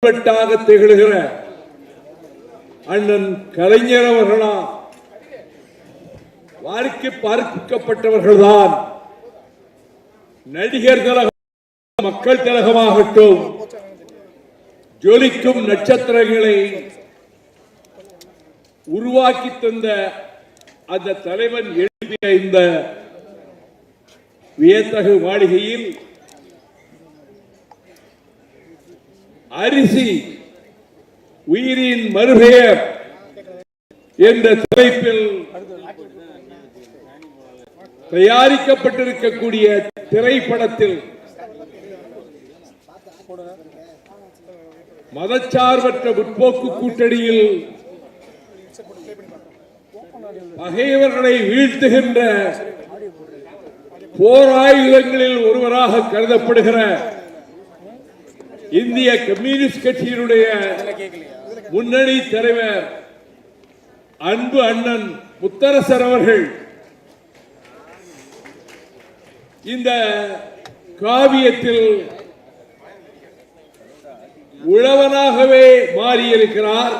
திகழ்கிற அண்ணன் கலைஞர் அவர்களா வாழ்க்கை பார்க்கப்பட்டவர்கள்தான் நடிகர் திலகம், மக்கள் திலகமாகட்டும், ஜொலிக்கும் நட்சத்திரங்களை உருவாக்கி தந்த அந்த தலைவன் எழுதிய இந்த வியத்தகு மாளிகையில் அரிசி உயிரின் மறுபெயர் என்ற தலைப்பில் தயாரிக்கப்பட்டிருக்கக்கூடிய திரைப்படத்தில் மதச்சார்பற்ற முற்போக்கு கூட்டணியில் பகைவர்களை வீழ்த்துகின்ற போர் ஆயுதங்களில் ஒருவராக கருதப்படுகிற இந்திய கம்யூனிஸ்ட் கட்சியினுடைய முன்னணி தலைவர் அன்பு அண்ணன் முத்தரசர் அவர்கள் இந்த காவியத்தில் உழவனாகவே மாறியிருக்கிறார்.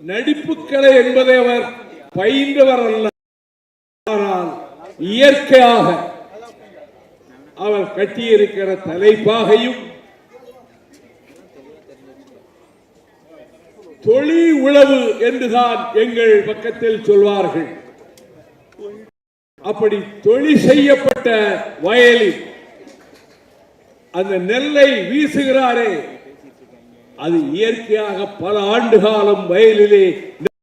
நடிப்புக்கலை என்பதை அவர் பயின்றவர் அல்ல, ஆனால் இயற்கையாக அவர் கட்டியிருக்கிற தலைப்பாகையும் தொழில் உழவு என்றுதான் எங்கள் பக்கத்தில் சொல்வார்கள். அப்படி தொழில் செய்யப்பட்ட வயலில் அந்த நெல்லை வீசுகிறாரே, அது இயற்கையாக பல ஆண்டு காலம் வயலிலே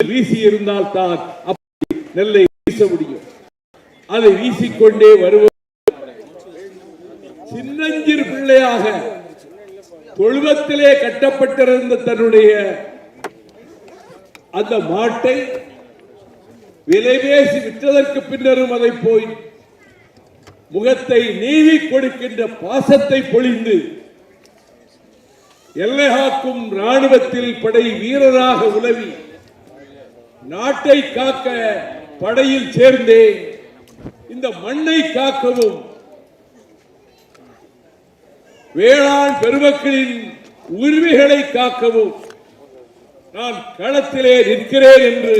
வீசி இருந்தால் தான் அப்படி நெல்லை வீச முடியும். அதை வீசிக்கொண்டே வருவது சின்னஞ்சிறு பிள்ளையாக தொழுவத்திலே கட்டப்பட்டிருந்த தன்னுடைய அந்த மாட்டை விலை பேசி விற்றதற்கு பின்னரும் அதை போய் முகத்தை நீவி கொடுக்கின்ற பாசத்தை பொழிந்து எல்லை காக்கும் ராணுவத்தில் படை வீரராக உலவி நாட்டை காக்க படையில் சேர்ந்தே இந்த மண்ணை காக்கவும் வேளாண் பெருமக்களின் உரிமைகளை காக்கவும் நான் களத்திலே நிற்கிறேன் என்று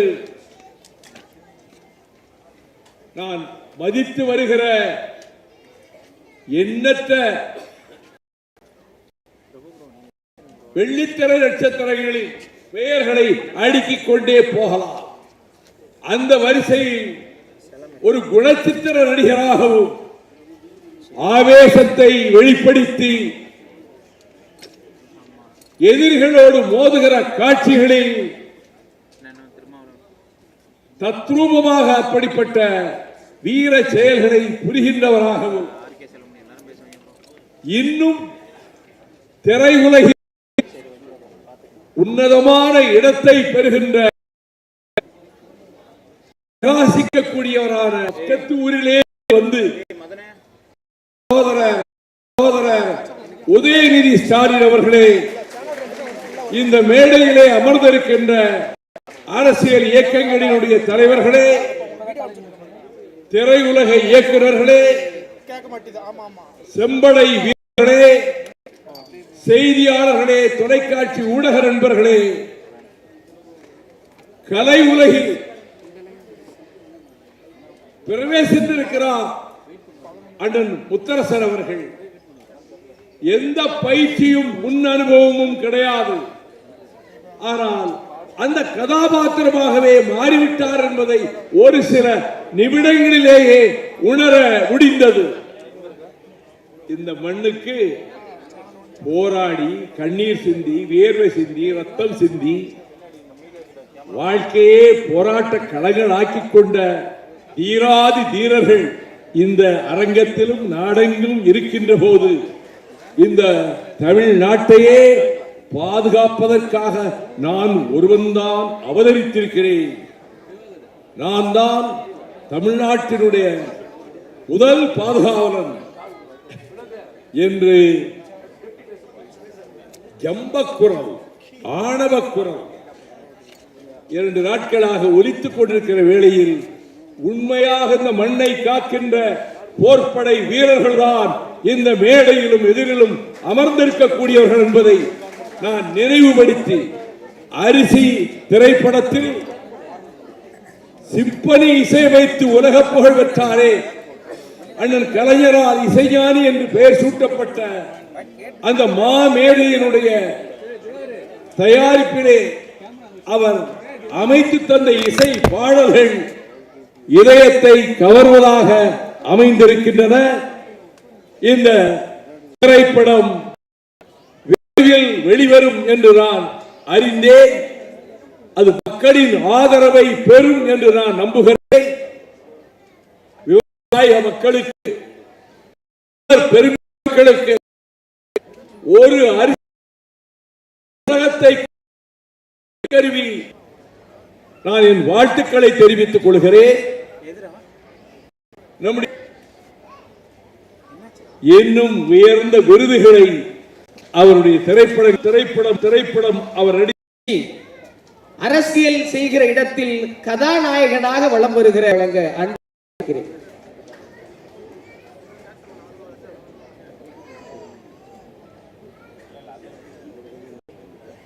நான் மதித்து வருகிற எண்ணற்ற வெள்ளித்திரை நட்சத்திரங்களின் பெயர்களை அடுக்கிக் கொண்டே போகலாம். அந்த வரிசையில் ஒரு குணச்சித்திர நடிகராகவும் ஆவேசத்தை வெளிப்படுத்தி எதிரிகளோடு மோதுகிற காட்சிகளில் தத்ரூபமாக அப்படிப்பட்ட வீர செயல்களை புரிகின்றவராகவும் இன்னும் திரையுலகில் உன்னதமான இடத்தை பெறுகின்ற பிரகாசிக்கக்கூடியவரான ஊரிலே வந்து சகோதரர் உதயநிதி ஸ்டாலின் அவர்களே, இந்த மேடையிலே அமர்ந்திருக்கின்ற அரசியல் இயக்கங்களினுடைய தலைவர்களே, திரையுலக இயக்குநர்களே, செம்படை வீரர்களே, செய்தியாளர்களே, தொலைக்காட்சி ஊடக நண்பர்களே, கலை உலகில் பிரவேசித்திருக்கிறார் அண்ணன் முத்தரசர் அவர்கள். எந்த பயிற்சியும் முன் அனுபவமும் கிடையாது, ஆனால் அந்த கதாபாத்திரமாகவே மாறிவிட்டார் என்பதை ஒரு சில நிமிடங்களிலேயே உணர முடிந்தது. இந்த மண்ணுக்கு போராடி கண்ணீர் சிந்தி வேர்வை சிந்தி ரத்தம் சிந்தி வாழ்க்கையே போராட்ட களங்களாக்கி கொண்ட தீராதி தீரர்கள் இந்த அரங்கத்திலும் நாடெங்கிலும் இருக்கின்ற போது இந்த தமிழ்நாட்டையே பாதுகாப்பதற்காக நான் ஒருவன்தான் அவதரித்திருக்கிறேன். நான் தான் தமிழ்நாட்டினுடைய முதல் பாதுகாவலன் என்று ஜம்பக்குரல், ஆணவக்குரல் 2 நாட்களாக ஒலித்துக் கொண்டிருக்கிற வேளையில் உண்மையாக இந்த மண்ணை காக்கின்ற போர்ப்படை வீரர்கள் தான் இந்த மேடையிலும் எதிரிலும் அமர்ந்திருக்கக்கூடியவர்கள் என்பதை நான் நினைவுபடுத்தி, அரிசி திரைப்படத்தில் சிம்பனி இசை வைத்து உலக புகழ் பெற்றாரே அண்ணன் கலைஞரால் இசைஞானி என்று பெயர் சூட்டப்பட்ட அந்த மாமேதையினுடைய தயாரிப்பிலே அவர் அமைத்து தந்த இசை பாடல்கள் இதயத்தை கவர்வதாக அமைந்திருக்கின்றன. இந்த திரைப்படம் விரைவில் வெளிவரும் என்று நான் அறிந்தேன். அது மக்களின் ஆதரவை பெறும் என்று நான் நம்புகிறேன். விவசாய மக்களுக்கு, பெருமக்களுக்கு ஒரு அரிசி கருவி நான் என் வாழ்த்துக்களை தெரிவித்துக் கொள்கிறேன். நம்முடைய இன்னும் உயர்ந்த விருதுகளை அவருடைய திரைப்படம் அவர் நடித்து அரசியல் செய்கிற இடத்தில் கதாநாயகனாக வலம் வருகிற அன்பு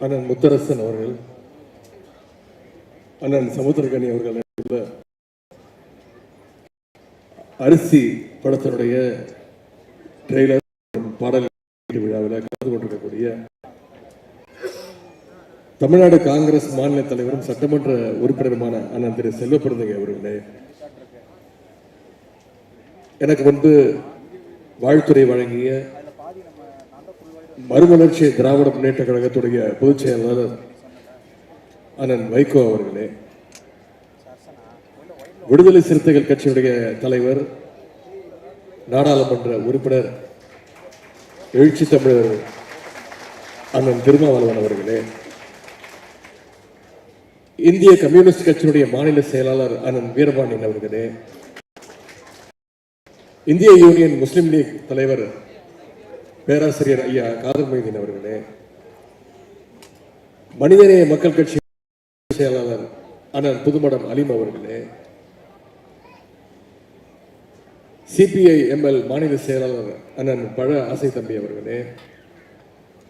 அண்ணன் முத்தரசன் அவர்கள், அண்ணன் சமுத்திரகனி அவர்கள் அரிசி படத்தினுடைய ட்ரெய்லர் பாடல் விழாவில் கலந்து கொண்டிருக்கக்கூடிய தமிழ்நாடு காங்கிரஸ் மாநில தலைவரும் சட்டமன்ற உறுப்பினருமான அண்ணன் திரு செல்வப்பிரதங்க அவர்களே, எனக்கு முன்பு வாழ்த்துறை வழங்கிய மறுமலர்ச்சி திராவிட முன்னேற்ற கழகத்துடைய பொதுச் செயலாளர் அண்ணன் வைகோ அவர்களே, விடுதலை சிறுத்தைகள் கட்சியுடைய தலைவர் நாடாளுமன்ற உறுப்பினர் எழுச்சி தமிழர் அண்ணன் திருமாவளவன் அவர்களே, இந்திய கம்யூனிஸ்ட் கட்சியினுடைய மாநில செயலாளர் அண்ணன் வீரபாண்டியன் அவர்களே, இந்திய யூனியன் முஸ்லிம் லீக் தலைவர் பேராசிரியர் ஐயா காதர் மொய்தீன் அவர்களே, மனிதநேய மக்கள் கட்சி செயலாளர் அண்ணன் புதுமடம் அலீம் அவர்களே, சிபிஐ எம்எல் மாநில செயலாளர் அண்ணன் பழ ஆசை தம்பி அவர்களே,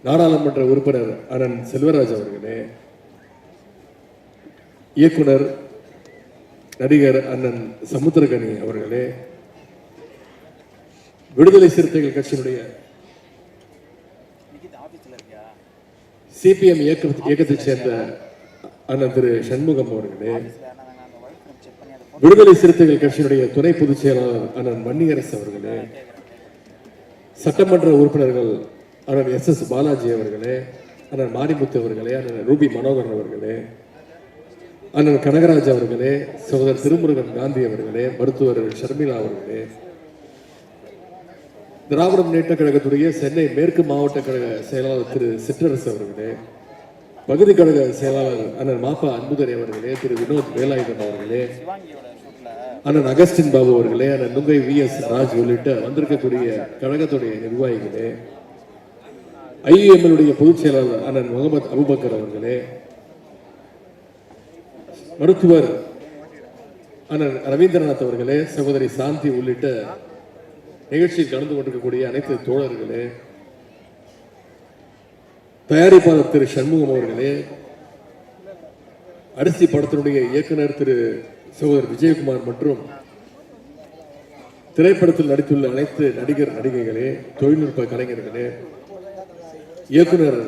நாடாளுமன்ற உறுப்பினர் அண்ணன் செல்வராஜ் அவர்களே, இயக்குனர் நடிகர் அண்ணன் சமுத்திரகனி அவர்களே, விடுதலை சிறுத்தைகள் கட்சியினுடைய சிபிஎம் இயக்கத்தைச் சேர்ந்த அண்ணன் திரு சண்முகம் அவர்களே, விடுதலை சிறுத்தைகள் கட்சியினுடைய துணை பொதுச் செயலாளர் அண்ணன் மன்னியரசு அவர்களே, சட்டமன்ற உறுப்பினர்கள் அண்ணன் எஸ் பாலாஜி அவர்களே, அண்ணன் மாரிமுத்து அவர்களே, அண்ணன் ரூபி மனோகரன் அவர்களே, அண்ணன் கனகராஜ் அவர்களே, சகோதரர் திருமுருகன் காந்தி அவர்களே, மருத்துவர் ஷர்மிளா அவர்களே, திராவிட முன்னேற்ற கழகத்துடைய சென்னை மேற்கு மாவட்ட கழக செயலாளர் திரு சிற்றரசு அவர்களே, பகுதி கழக செயலாளர் அண்ணன் மாப்பா அன்புதரை அவர்களே, திரு வினோத் வேலாயுதன் அவர்களே, அண்ணன் அகஸ்டின் பாபு அவர்களே, அண்ணன் நுங்கை VS ராஜ் உள்ளிட்ட வந்திருக்கக்கூடிய கழகத்துடைய நிர்வாகிகளே, IUML பொதுச் செயலாளர் அண்ணன் முகமது அபுபக்கர் அவர்களே, மருத்துவர் அண்ணன் ரவீந்திரநாத் அவர்களே, சகோதரி சாந்தி உள்ளிட்ட நிகழ்ச்சியில் கலந்து கொண்டிருக்கக்கூடிய அனைத்து தோழர்களே, தயாரிப்பாளர் திரு சண்முகம் அவர்களே, அரிசி படத்தினுடைய இயக்குனர் திரு சகோதரர் விஜயகுமார் மற்றும் திரைப்படத்தில் நடித்துள்ள அனைத்து நடிகர் நடிகைகளே, தொழில்நுட்ப கலைஞர்களே, இயக்குனர்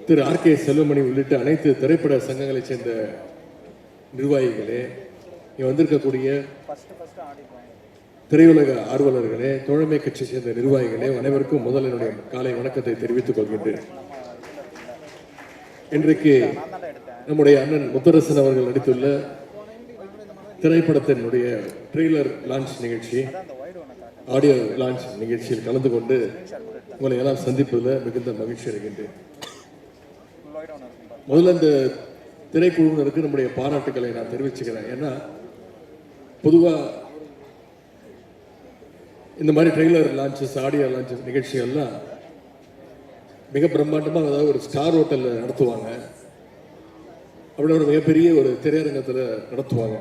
திரு RK செல்வமணி உள்ளிட்ட அனைத்து திரைப்பட சங்கங்களைச் சேர்ந்த நிர்வாகிகளே, இங்க வந்திருக்கக்கூடிய திரையுலக ஆர்வலர்களே, தோழமை கட்சி சேர்ந்த நிர்வாகிகளே, அனைவருக்கும் முதல் என்னுடைய காலை வணக்கத்தை தெரிவித்துக் கொள்கின்றேன். இன்றைக்கு நம்முடைய அண்ணன் முத்தரசன் அவர்கள் நடித்துள்ள திரைப்படத்தினுடைய ட்ரெய்லர் லான்ச் நிகழ்ச்சி, ஆடியோ லான்ச் நிகழ்ச்சியில் கலந்து கொண்டு உங்களை எல்லாம் சந்திப்பதில் மிகுந்த மகிழ்ச்சி அடைகின்றேன். முதல்ல இந்த திரைக்குழுவினருக்கு நம்முடைய பாராட்டுக்களை நான் தெரிவிச்சுக்கிறேன். ஏன்னா பொதுவாக இந்த மாதிரி ட்ரெய்லர் லான்ச்சஸ், ஆடியோ லான்ச்சஸ் நிகழ்ச்சிகள்லாம் மிக பிரம்மாண்டமாக, அதாவது ஒரு ஸ்டார் ஹோட்டலில் நடத்துவாங்க, அப்படி ஒரு மிகப்பெரிய ஒரு திரையரங்கத்தில் நடத்துவாங்க.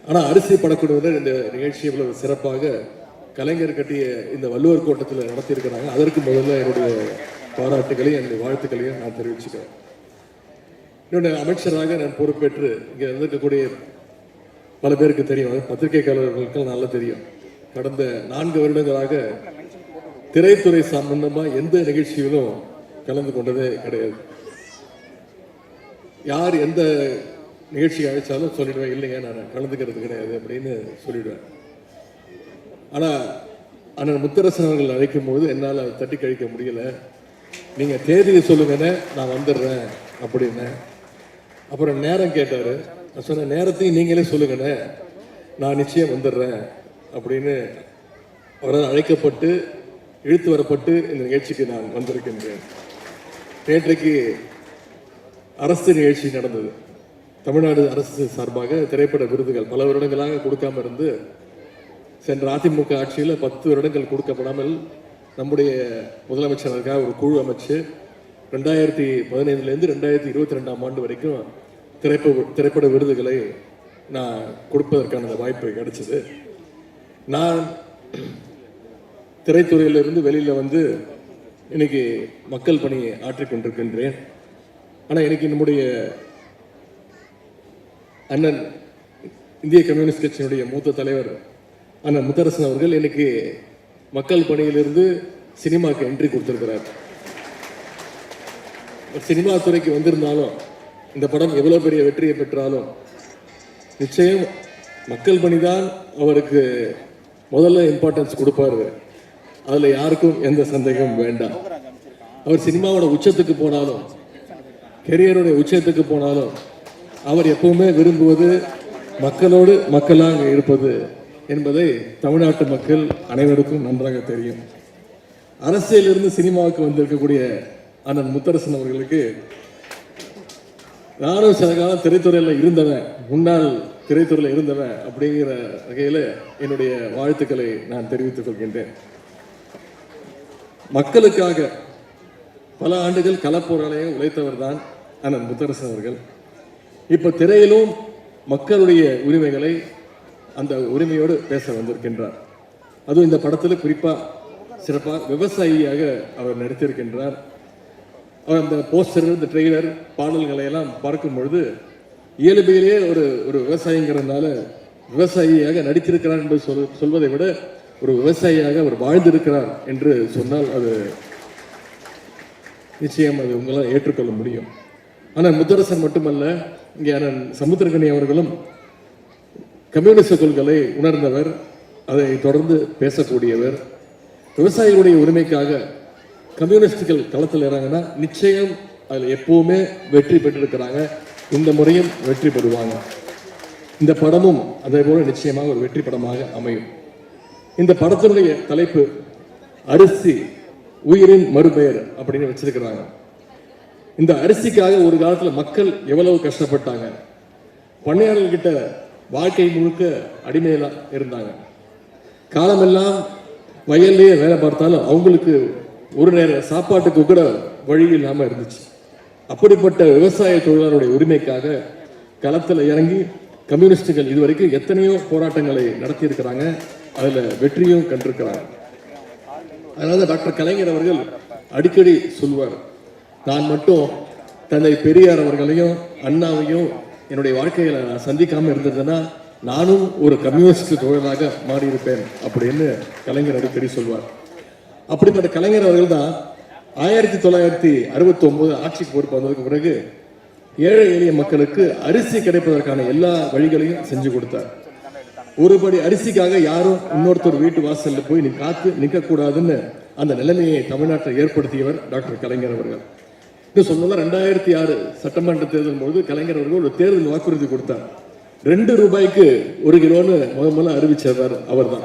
ஆனால் அரிசி படக்குழுவினர் இந்த நிகழ்ச்சி இவ்வளவு சிறப்பாக கலைஞர் கட்டிய இந்த வள்ளுவர் கோட்டத்தில் நடத்தியிருக்கிறாங்க. அதற்கு முதல்ல என்னுடைய பாராட்டுகளையும் என்னுடைய வாழ்த்துக்களையும் நான் தெரிவிச்சுக்கிறேன். இன்னொன்று, அமைச்சராக நான் பொறுப்பேற்று இங்கே இருக்கக்கூடிய பல பேருக்கு தெரியும், பத்திரிகையாளர்களுக்கு நல்லா தெரியும், கடந்த 4 வருடங்களாக திரைத்துறை சம்பந்தமாக எந்த நிகழ்ச்சியிலும் கலந்து கொண்டதே கிடையாது. யார் எந்த நிகழ்ச்சியை அழைச்சாலும் சொல்லிடுவேன், இல்லைங்க நான் கலந்துக்கிறது கிடையாது அப்படின்னு சொல்லிடுவேன். ஆனால் அண்ணன் முத்தரசன் அவர்கள் அழைக்கும் போது என்னால் அதை தட்டி கழிக்க முடியல. நீங்கள் தேதியை சொல்லுங்கன்னு நான் வந்துடுறேன் அப்படின்னு. அப்புறம் நேரம் கேட்டார். நான் சொன்ன நேரத்தையும் நீங்களே சொல்லுங்கண்ணே, நான் நிச்சயம் வந்துடுறேன் அப்படின்னு அவரால் அழைக்கப்பட்டு இழுத்து வரப்பட்டு இந்த நிகழ்ச்சிக்கு நான் வந்திருக்கின்றேன். நேற்றைக்கு அரசு நிகழ்ச்சி நடந்தது. தமிழ்நாடு அரசு சார்பாக திரைப்பட விருதுகள் பல வருடங்களாக கொடுக்காம இருந்து, சென்ற அதிமுக ஆட்சியில் 10 வருடங்கள் கொடுக்கப்படாமல் நம்முடைய முதலமைச்சருக்காக ஒரு குழு அமைச்சு 2015 2022 ஆண்டு வரைக்கும் திரைப்பட விருதுகளை நான் கொடுப்பதற்கான வாய்ப்பு கிடைச்சது. நான் திரைத்துறையிலிருந்து வெளியில் வந்து இன்னைக்கு மக்கள் பணியை ஆற்றிக் கொண்டிருக்கின்றேன். ஆனால் இன்னைக்கு நம்முடைய அண்ணன் இந்திய கம்யூனிஸ்ட் கட்சியினுடைய மூத்த தலைவர் அண்ணன் முத்தரசன் அவர்கள் இன்னைக்கு மக்கள் பணியிலிருந்து சினிமாவுக்கு என்ட்ரி கொடுத்திருக்கிறார். சினிமா துறைக்கு வந்திருந்தாலும், இந்த படம் எவ்வளவு பெரிய வெற்றியை பெற்றாலும் நிச்சயம் மக்கள் பணிதான் அவருக்கு முதல்ல இம்பார்ட்டன்ஸ் கொடுப்பாரு. அதுல யாருக்கும் எந்த சந்தேகமும் வேண்டாம். அவர் சினிமாவோட உச்சத்துக்கு போனாலும், கெரியருடைய உச்சத்துக்கு போனாலும், அவர் எப்பவுமே விரும்புவது மக்களோடு மக்களாக இருப்பது என்பதை தமிழ்நாட்டு மக்கள் அனைவருக்கும் நன்றாக தெரியும். அரசியலிருந்து சினிமாவுக்கு வந்திருக்கக்கூடிய அண்ணன் முத்தரசன் அவர்களுக்கு நானும் சில காலம் திரைத்துறையில் இருந்தவன், முன்னாள் திரைத்துறையில் இருந்தவன் அப்படிங்கிற வகையில் என்னுடைய வாழ்த்துக்களை நான் தெரிவித்துக் கொள்கின்றேன். மக்களுக்காக பல ஆண்டுகள் களப்போராளியாக உழைத்தவர் தான் அண்ணன் முத்தரசன் அவர்கள். இப்ப திரையிலும் மக்களுடைய உரிமைகளை அந்த உரிமையோடு பேச வந்திருக்கின்றார். அதுவும் இந்த படத்தில் குறிப்பா சிறப்பாக விவசாயியாக அவர் நடித்திருக்கின்றார். அவர் அந்த போஸ்டர், இந்த ட்ரெய்லர், பாடல்களை எல்லாம் பார்க்கும் பொழுது இயல்பிலேயே ஒரு விவசாயிங்கிறதுனால விவசாயியாக நடித்திருக்கிறார் என்று சொல்வதை விட ஒரு விவசாயியாக அவர் வாழ்ந்திருக்கிறார் என்று சொன்னால் அது நிச்சயம் அது உங்களால் ஏற்றுக்கொள்ள முடியும். ஆனால் முத்தரசன் மட்டுமல்ல, இங்கே அண்ணன் சமுத்திரகனி அவர்களும் கம்யூனிஸ்ட் கொள்கைகளை உணர்ந்தவர், அதை தொடர்ந்து பேசக்கூடியவர். விவசாயிகளுடைய உரிமைக்காக கம்யூனிஸ்டுகள் களத்தில் இறங்கினா நிச்சயம் அதில் எப்பவுமே வெற்றி பெற்றிருக்கிறாங்க. இந்த முறையும் வெற்றி பெறுவாங்க. இந்த படமும் அதே போல நிச்சயமாக ஒரு வெற்றி படமாக அமையும். இந்த படத்தினுடைய தலைப்பு அரிசி உயிரின் மறுபெயர் அப்படின்னு வச்சிருக்கிறாங்க. இந்த அரிசிக்காக ஒரு காலத்துல மக்கள் எவ்வளவு கஷ்டப்பட்டாங்க. பண்ணையாளர்கிட்ட வாழ்க்கை முழுக்க அடிமையில இருந்தாங்க. காலமெல்லாம் வயல்லையே வேலை பார்த்தாலும் அவங்களுக்கு ஒரு நேர சாப்பாட்டுக்கு கூட வழி இல்லாம இருந்துச்சு. அப்படிப்பட்ட விவசாய தொழிலாளருடைய உரிமைக்காக களத்தில் இறங்கி கம்யூனிஸ்டுகள் இதுவரைக்கும் எத்தனையோ போராட்டங்களை நடத்தி இருக்கிறாங்க. அதுல வெற்றியும் கண்டிருக்கிறாங்க. அதனால டாக்டர் கலைஞர் அவர்கள் அடிக்கடி சொல்வார், நான் மட்டும் தந்தை பெரியார் அவர்களையும் அண்ணாவையும் என்னுடைய வாழ்க்கையில நான் சந்திக்காம இருந்ததுன்னா நானும் ஒரு கம்யூனிஸ்ட் தொழிலாக மாறியிருப்பேன் அப்படின்னு கலைஞர் அடிக்கடி சொல்வார். அப்படிப்பட்ட கலைஞர் அவர்கள் தான் 1969 ஆட்சிக்கு பொறுப்பு வந்ததுக்கு பிறகு ஏழை எளிய மக்களுக்கு அரிசி கிடைப்பதற்கான எல்லா வழிகளையும் செஞ்சு கொடுத்தார். ஒருபடி அரிசிக்காக யாரும் இன்னொருத்தர் வீட்டு வாசல்ல போய் காத்து நிற்க கூடாதுன்னு அந்த நிலைமையை தமிழ்நாட்டில் ஏற்படுத்தியவர் டாக்டர் கலைஞர் அவர்கள். இன்னும் சொல்லலாம், 2006 சட்டமன்ற தேர்தல் போது கலைஞர் அவர்கள் ஒரு தேர்தல் வாக்குறுதி கொடுத்தார். 2 ரூபாய்க்கு 1 கிலோன்னு முதல்ல அறிவிச்சவர் அவர் தான்.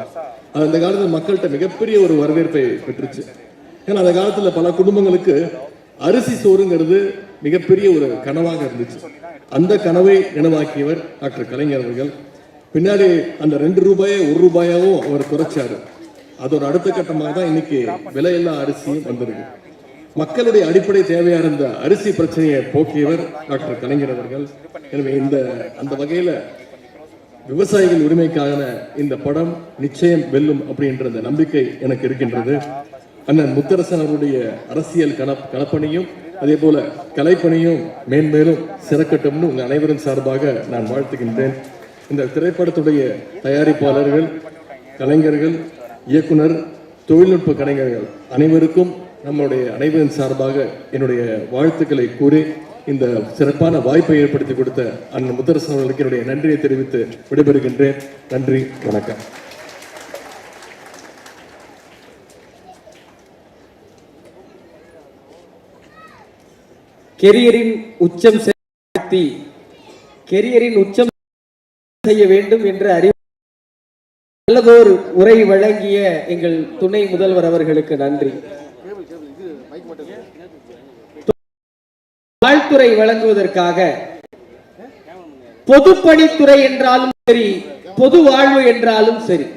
அந்த காலத்தில் மக்கள்கிட்ட மிகப்பெரிய ஒரு வரவேற்பை பெற்றுச்சு. ஏன்னா அந்த காலத்துல பல குடும்பங்களுக்கு அரிசி சோறுங்கிறது மிகப்பெரிய ஒரு கனவாக இருந்துச்சு. அந்த கனவை நினைவாக்கியவர் டாக்டர் கலைஞர் அவர்கள். பின்னாடி அந்த 2 ரூபாயை 1 ரூபாயாவும் அவர் குறைச்சாரு. அதோட அடுத்த கட்டமாக தான் இன்னைக்கு விலையில்லா அரிசியும் வந்திருக்கு. மக்களுடைய அடிப்படை தேவையான இருந்த அரிசி பிரச்சனையை போக்கியவர் டாக்டர் கலைஞர் அவர்கள். எனவே அந்த வகையில விவசாயிகள் உரிமைக்கான இந்த படம் நிச்சயம் வெல்லும் அப்படின்ற அந்த நம்பிக்கை எனக்கு இருக்கின்றது. அண்ணன் முத்தரசன் அவருடைய அரசியல் களப்பணியும் அதே போல கலைப்பணியும் மேன்மேலும் சிறக்கட்டும்னு உங்கள் அனைவரும் சார்பாக நான் வாழ்த்துகின்றேன். இந்த திரைப்படத்துடைய தயாரிப்பாளர்கள், கலைஞர்கள், இயக்குனர், தொழில்நுட்ப கலைஞர்கள் அனைவருக்கும் நம்முடைய அனைவரின் சார்பாக என்னுடைய வாழ்த்துக்களை கூறி இந்த சிறப்பான வாய்ப்பை ஏற்படுத்தி கொடுத்த அண்ணன் முத்தரசன் அவர்களுக்கு என்னுடைய நன்றியை தெரிவித்து விடைபெறுகின்றேன். நன்றி, வணக்கம். கெரியரின் உச்சம் செய்ய வேண்டும் என்று நல்லதோர் உரை வழங்கிய எங்கள் துணை முதல்வர் அவர்களுக்கு நன்றி. வாழ்த்துறை வழங்குவதற்காக பொதுப்பணித்துறை என்றாலும் சரி, பொது வாழ்வு என்றாலும் சரி,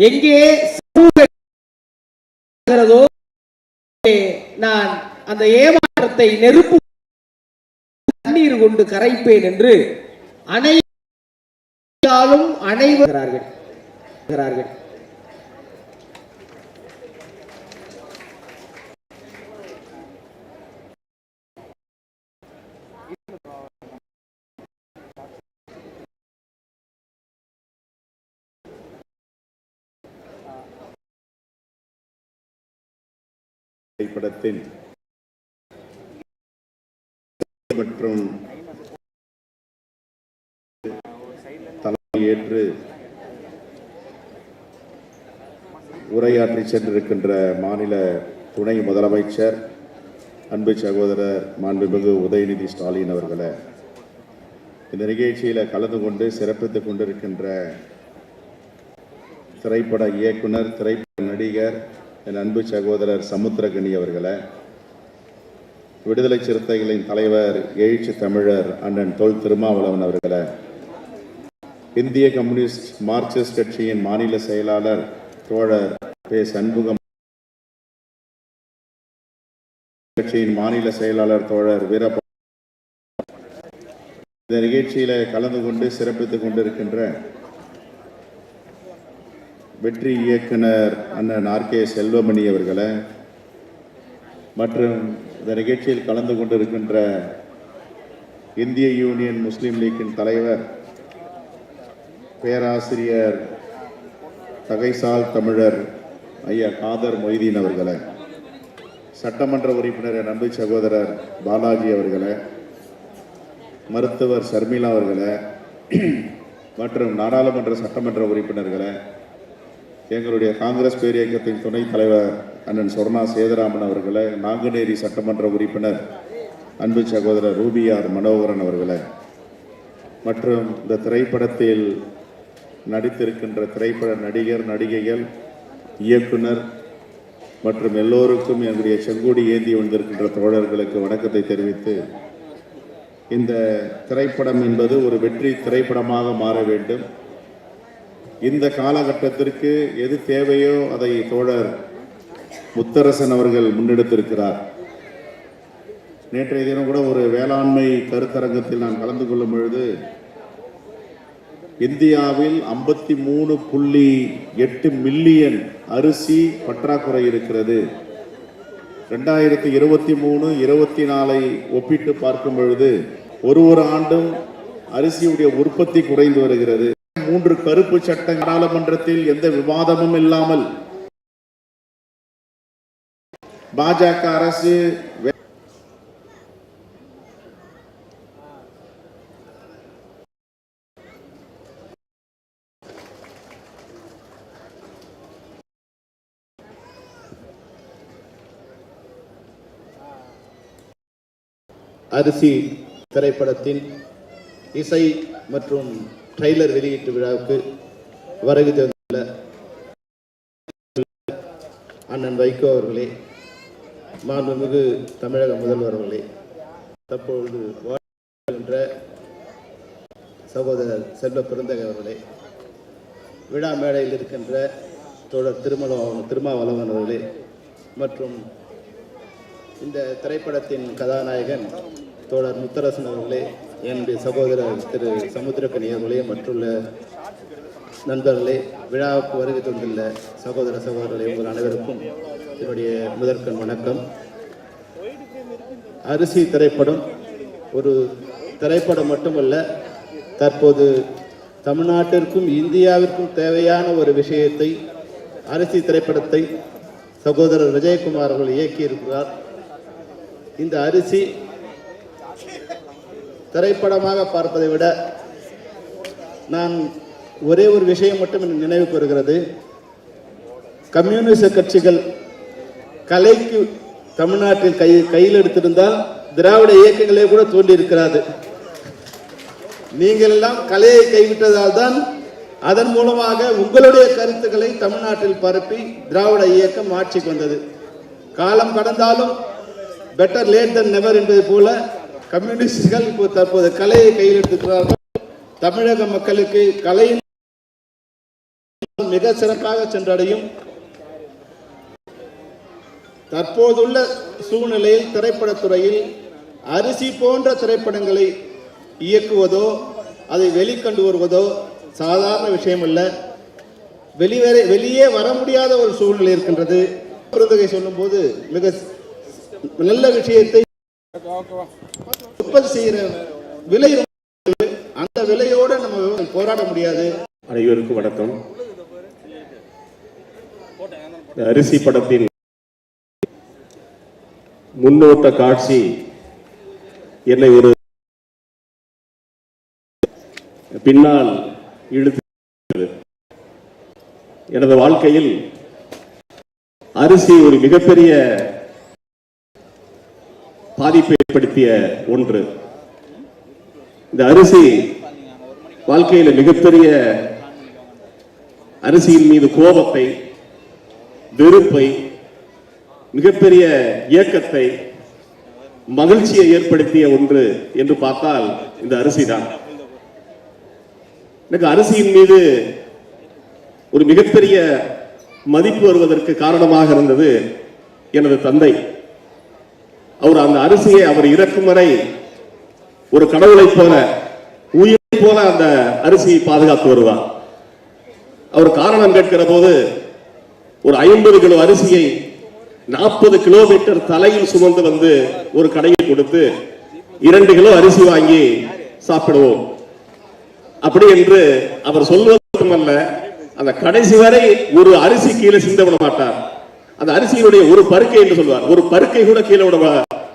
எங்கே நான் அந்த ஏமாற்றத்தை நெருப்பு தண்ணீர் கொண்டு கரைப்பேன் என்று அனைவரும் திரைப்படத்தின் மற்றும் தலைமை ஏற்று உரையாற்றி சென்றிருக்கின்ற மாநில துணை முதலமைச்சர் அன்பு சகோதரர் மாண்புமிகு உதயநிதி ஸ்டாலின் அவர்களே, இந்த நிகழ்ச்சியில் கலந்து கொண்டு சிறப்பித்துக் கொண்டிருக்கின்ற திரைப்பட இயக்குனர், திரைப்பட நடிகர் என் அன்பு சகோதரர் சமுத்திரகனி அவர்களே, விடுதலை சிறுத்தைகளின் தலைவர் எழுச்சி தமிழர் அண்ணன் தொல் திருமாவளவன் அவர்களே, இந்திய கம்யூனிஸ்ட் மார்க்சிஸ்ட் கட்சியின் மாநில செயலாளர் தோழர் பே சண்முகம், கட்சியின் மாநில செயலாளர் தோழர் வீரப்ப, இந்த நிகழ்ச்சியில கலந்து கொண்டு சிறப்பித்துக் கொண்டிருக்கின்ற வெற்றி இயக்குனர் அண்ணன் ஆர்.கே. செல்வமணி அவர்களே, மற்றும் இந்த நிகழ்ச்சியில் கலந்து கொண்டிருக்கின்ற இந்திய யூனியன் முஸ்லீம் லீக்கின் தலைவர் பேராசிரியர் தகைசால் தமிழர் ஐயா காதர் மொய்தீன் அவர்களே, சட்டமன்ற உறுப்பினர் அன்பு சகோதரர் பாலாஜி அவர்களே, மருத்துவர் ஷர்மிளா அவர்களே, மற்றும் நாடாளுமன்ற சட்டமன்ற உறுப்பினர்களே, எங்களுடைய காங்கிரஸ் பேரியக்கத்தின் துணைத் தலைவர் அண்ணன் சொர்ணா சேதுராமன் அவர்களே, நாங்குநேரி சட்டமன்ற உறுப்பினர் அன்பு சகோதரர் ரூபியார் மனோகரன் அவர்களே, மற்றும் இந்த திரைப்படத்தில் நடித்திருக்கின்ற திரைப்பட நடிகர், நடிகைகள், இயக்குனர் மற்றும் எல்லோருக்கும் எங்களுடைய செங்கோடி ஏந்தி வந்திருக்கின்ற தோழர்களுக்கு வணக்கத்தை தெரிவித்து, இந்த திரைப்படம் என்பது ஒரு வெற்றி திரைப்படமாக மாற வேண்டும். இந்த காலகட்டத்திற்கு எது தேவையோ அதை தோழர் முத்தரசன் அவர்கள் முன்னெடுத்திருக்கிறார். நேற்றைய தினம் கூட ஒரு வேளாண்மை கருத்தரங்கத்தில் நான் கலந்து கொள்ளும் பொழுது, இந்தியாவில் 53.8 மில்லியன் அரிசி பற்றாக்குறை இருக்கிறது. 2023-24 ஒப்பிட்டு பார்க்கும் பொழுது ஒரு ஆண்டும் அரிசியுடைய உற்பத்தி குறைந்து வருகிறது. 3 கருப்பு சட்ட நாடாளுமன்றத்தில் எந்த விவாதமும் இல்லாமல் பாஜக அரசு அரிசி திரைப்படத்தின் இசை மற்றும் ட்ரெய்லர் வெளியீட்டு விழாவுக்கு வருகை தந்துள்ள அண்ணன் வைகோ அவர்களே, மாண்புமிகு தமிழக முதல்வர் அவர்களே, தற்பொழுது வாழ்கின்ற சகோதரர் செல்வ பெருந்தகை அவர்களே, விழா மேடையில் இருக்கின்ற தோழர் திருமாவளவன் அவர்களே, மற்றும் இந்த திரைப்படத்தின் கதாநாயகன் தோழர் முத்தரசன் அவர்களே, என்னுடைய சகோதரர் திரு சமுத்திரக்கனி அவர்களே, மற்றுள்ள நண்பர்களே, விழாவுக்கு வருகை தந்துள்ள சகோதரர்களே, உங்கள் அனைவருக்கும் என்னுடைய முதற்கண் வணக்கம். அரிசி திரைப்படம் ஒரு திரைப்படம் மட்டுமல்ல, தற்போது தமிழ்நாட்டிற்கும் இந்தியாவிற்கும் தேவையான ஒரு விஷயத்தை, அரிசி திரைப்படத்தை சகோதரர் விஜயகுமார் அவர்கள் இயக்கியிருக்கிறார். இந்த அரிசி திரைப்படமாக பார்ப்பதை விட நான் ஒரே ஒரு விஷயம் மட்டும் எனக்கு நினைவுக்கு வருகிறது. கம்யூனிஸ்ட் கட்சிகள் கலைக்கு தமிழ்நாட்டில் கையில் எடுத்திருந்தால் திராவிட இயக்கங்களே கூட தோன்றி இருக்கிறாது. நீங்கள் எல்லாம் கலையை கைவிட்டதால் தான் அதன் மூலமாக உங்களுடைய கருத்துக்களை தமிழ்நாட்டில் பரப்பி திராவிட இயக்கம் ஆட்சிக்கு வந்தது. காலம் கடந்தாலும் பெட்டர் லேட் தன் நெவர் என்பது போல கம்யூனிஸ்டுகள் இப்போ தற்போது கலையை கையில் எடுத்துக்கிறார்கள். தமிழக மக்களுக்கு கலையின் மிக சிறப்பாக சென்றடையும். தற்போதுள்ள சூழ்நிலையில் திரைப்படத்துறையில் அரிசி போன்ற திரைப்படங்களை இயக்குவதோ அதை வெளிக்கொண்டு வருவதோ சாதாரண விஷயம் அல்ல. வெளியே வர முடியாத ஒரு சூழ்நிலை இருக்கின்றது. பெருந்தகை சொல்லும் போது மிக நல்ல விஷயத்தை உற்பத்தி செய்கிற விலை, அந்த விலையோடு நம்ம போராட முடியாது. அனைவருக்கும் வணக்கம். அரிசி படத்தின் முன்னோட்ட காட்சி என்னை ஒரு பின்னால் இழுத்து, எனது வாழ்க்கையில் அரிசி ஒரு மிகப்பெரிய பாதிப்பை ஏற்படுத்திய ஒன்று. இந்த அரிசி வாழ்க்கையில் மிகப்பெரிய அரிசியின் மீது கோபத்தை, வெறுப்பை, மிகப்பெரிய இயக்கத்தை, மகிழ்ச்சியை ஏற்படுத்திய ஒன்று என்று பார்த்தால் இந்த அரிசி தான். எனக்கு அரிசியின் மீது ஒரு மிகப்பெரிய மதிப்பு வருவதற்கு காரணமாக இருந்தது எனது தந்தை. அவர் அந்த அரிசியை அவர் இறக்கும் வரை ஒரு கடவுளை போல, உயிரை போல அந்த அரிசியை பாதுகாத்து வருவார். அவர் காரணம் கேட்கிற போது ஒரு 50 கிலோ அரிசியை 40 கிலோமீட்டர் தலையில் சுமந்து வந்து ஒரு கடையில் கொடுத்து 2 கிலோ அரிசி வாங்கி சாப்பிடுவோம் அப்படி என்று அவர் சொல்வது மட்டுமல்ல, அந்த கடைசி வரை ஒரு அரிசி கீழே சிந்த விட மாட்டார். அந்த அரிசியினுடைய ஒரு பருக்கை என்று சொல்வார், ஒரு பருக்கை கூட கீழே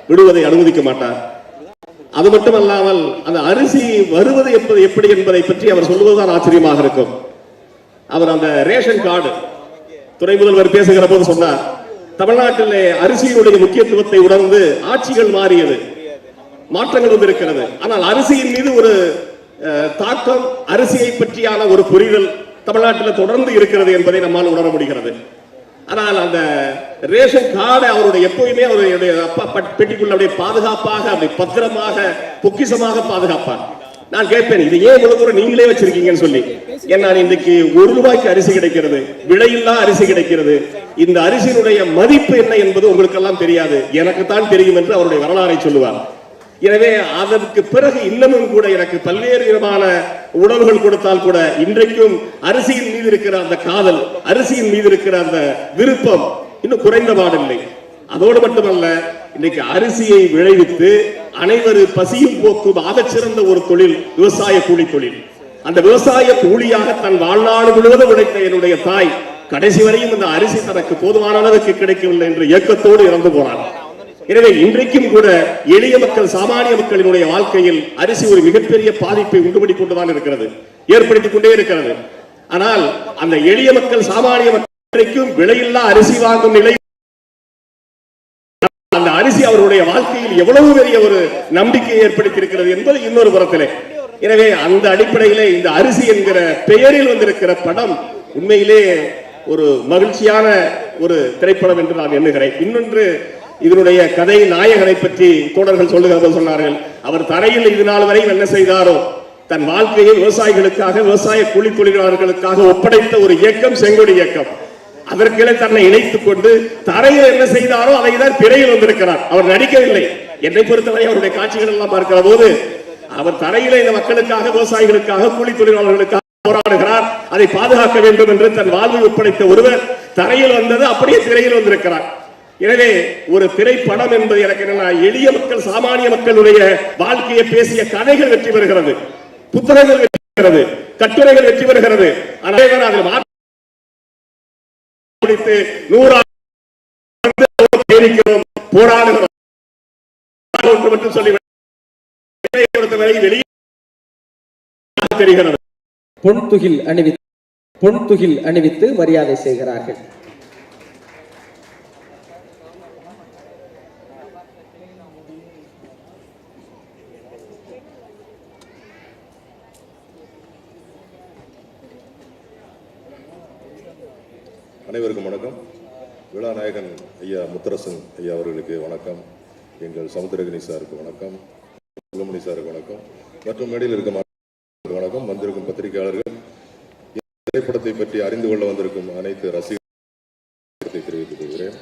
விடுவதை அனுமதிக்க மாட்டார். அது மட்டுமல்லாமல் அந்த அரிசி வருவது எப்படி என்பதை பற்றி அவர் சொல்வதுதான் ஆச்சரியமாக இருக்கும். அவர் அந்த ரேஷன் கார்டு துணை முதல்வர் பேசுகிற போது சொன்னார், தமிழ்நாட்டிலே அரிசியினுடைய முக்கியத்துவத்தை உணர்ந்து ஆட்சிகள் மாறியது, மாற்றங்கள் வந்திருக்கிறது. ஆனால் அரிசியின் மீது ஒரு தாக்கம், அரிசியை பற்றியான ஒரு புரிதல் தமிழ்நாட்டில் தொடர்ந்து இருக்கிறது என்பதை நம்மால் உணர முடிகிறது. ஆனால் அந்த ரேஷன் கார்டை அவருடைய எப்போயுமே அவருடைய அப்பா பெட்டிக்குள்ள பாதுகாப்பாக, அப்படி பத்திரமாக, பொக்கிசமாக பாதுகாப்பார். நான் கேட்பேன், இது ஏன் இவ்வளவு தூரம் நீங்களே வச்சிருக்கீங்கன்னு சொல்லி. ஏன்னா இன்றைக்கு 1 ரூபாய்க்கு அரிசி கிடைக்கிறது, விலையில்லா அரிசி கிடைக்கிறது. இந்த அரிசியினுடைய மதிப்பு என்ன என்பது உங்களுக்கு எல்லாம் தெரியாது, எனக்கு தான் தெரியும் என்று அவருடைய வரலாறை சொல்லுவார். எனவே அதற்கு பிறகு இன்னமும் கூட எனக்கு பல்வேறு விதமான உணவுகள் கொடுத்தால் கூட இன்றைக்கும் அரிசியின் மீது இருக்கிற அந்த காதல், அரிசியின் மீது இருக்கிற அந்த விருப்பம் இன்னும் குறைந்த பாடில்லை. அதோடு மட்டுமல்ல, இன்னைக்கு அரிசியை விளைவித்து அனைவரு பசியும் போக்கும் ஆகச்சிறந்த ஒரு தொழில் விவசாய கூலி தொழில். அந்த விவசாய கூலியாக தன் வாழ்நாள் முழுவதும் உழைத்த என்னுடைய தாய் கடைசி வரையும் இந்த அரிசி தனக்கு போதுமான அளவுக்கு கிடைக்கவில்லை என்று ஏக்கத்தோடு இறந்து போனார். எனவே இன்றைக்கும் கூட எளிய மக்கள், சாமானிய மக்களினுடைய வாழ்க்கையில் அரிசி ஒரு மிகப்பெரிய பாதிப்பை உண்டுபடி கொண்டுதான் இருக்கிறது, ஏற்படுத்திக் கொண்டே இருக்கிறது. ஆனால் அந்த எளிய மக்கள், சாமானிய மக்களுக்கும் விலையில்லா அரிசி வாங்கும் நிலை, அந்த அரிசி அவருடைய வாழ்க்கையில் எவ்வளவு பெரிய ஒரு நம்பிக்கையை ஏற்படுத்தி இருக்கிறது என்பது இன்னொரு புறத்திலே. எனவே அந்த அடிப்படையிலே இந்த அரிசி என்கிற பெயரில் வந்திருக்கிற படம் உண்மையிலே ஒரு மகிழ்ச்சியான ஒரு திரைப்படம் என்று நான் எண்ணுகிறேன். இன்னொன்று, இதனுடைய கதை நாயகனை பற்றி தோழர்கள் சொல்லுகிற சொன்னார்கள். அவர் தரையில் இது நாள் வரை என்ன செய்தாரோ, தன் வாழ்க்கையை விவசாயிகளுக்காக, விவசாய கூலி தொழிலாளர்களுக்காக ஒப்படைத்த ஒரு இயக்கம் செங்கொடி இயக்கம். அதற்கே தன்னை இணைத்துக் கொண்டு தரையில் என்ன செய்தாரோ அதை தான் திரையில் வந்திருக்கிறார். அவர் நடிக்கவில்லை. என்னை பொறுத்தவரை அவருடைய காட்சிகள் எல்லாம் பார்க்கிற போது அவர் தரையிலே இந்த மக்களுக்காக, விவசாயிகளுக்காக, கூலி தொழிலாளர்களுக்காக போராடுகிறார். அதை பாதுகாக்க வேண்டும் என்று தன் வாழ்வை ஒப்படைத்த ஒருவர் தரையில் வந்தது அப்படியே திரையில் வந்திருக்கிறார். எனவே ஒரு திரைப்படம் என்பது எனக்கு என்னன்னா, எளிய மக்கள், சாமானிய மக்களுடைய வாழ்க்கையை பேசிய கதைகள் வெற்றி பெறுகிறது, புத்தகங்கள் வெற்றி பெறுகிறது, கட்டுரைகள் வெற்றி பெறுகிறது. அதில் போராடுகிறோம் மட்டும் சொல்லி வெளியே தெரிகிறது. பொன்துகில் அணிவித்து மரியாதை செய்கிறார்கள். அனைவருக்கும் வணக்கம். விழாநாயகன் ஐயா முத்தரசன் ஐயா அவர்களுக்கு வணக்கம். எங்கள் சமுத்திரகனி சாருக்கு வணக்கம், சுப்பிரமணி சாருக்கு வணக்கம், மற்றும் மேடையில் இருக்க வணக்கம். வந்திருக்கும் பத்திரிகையாளர்கள், திரைப்படத்தை பற்றி அறிந்து கொள்ள வந்திருக்கும் அனைத்து ரசிகர்களை தெரிவித்துக் கொள்கிறேன்.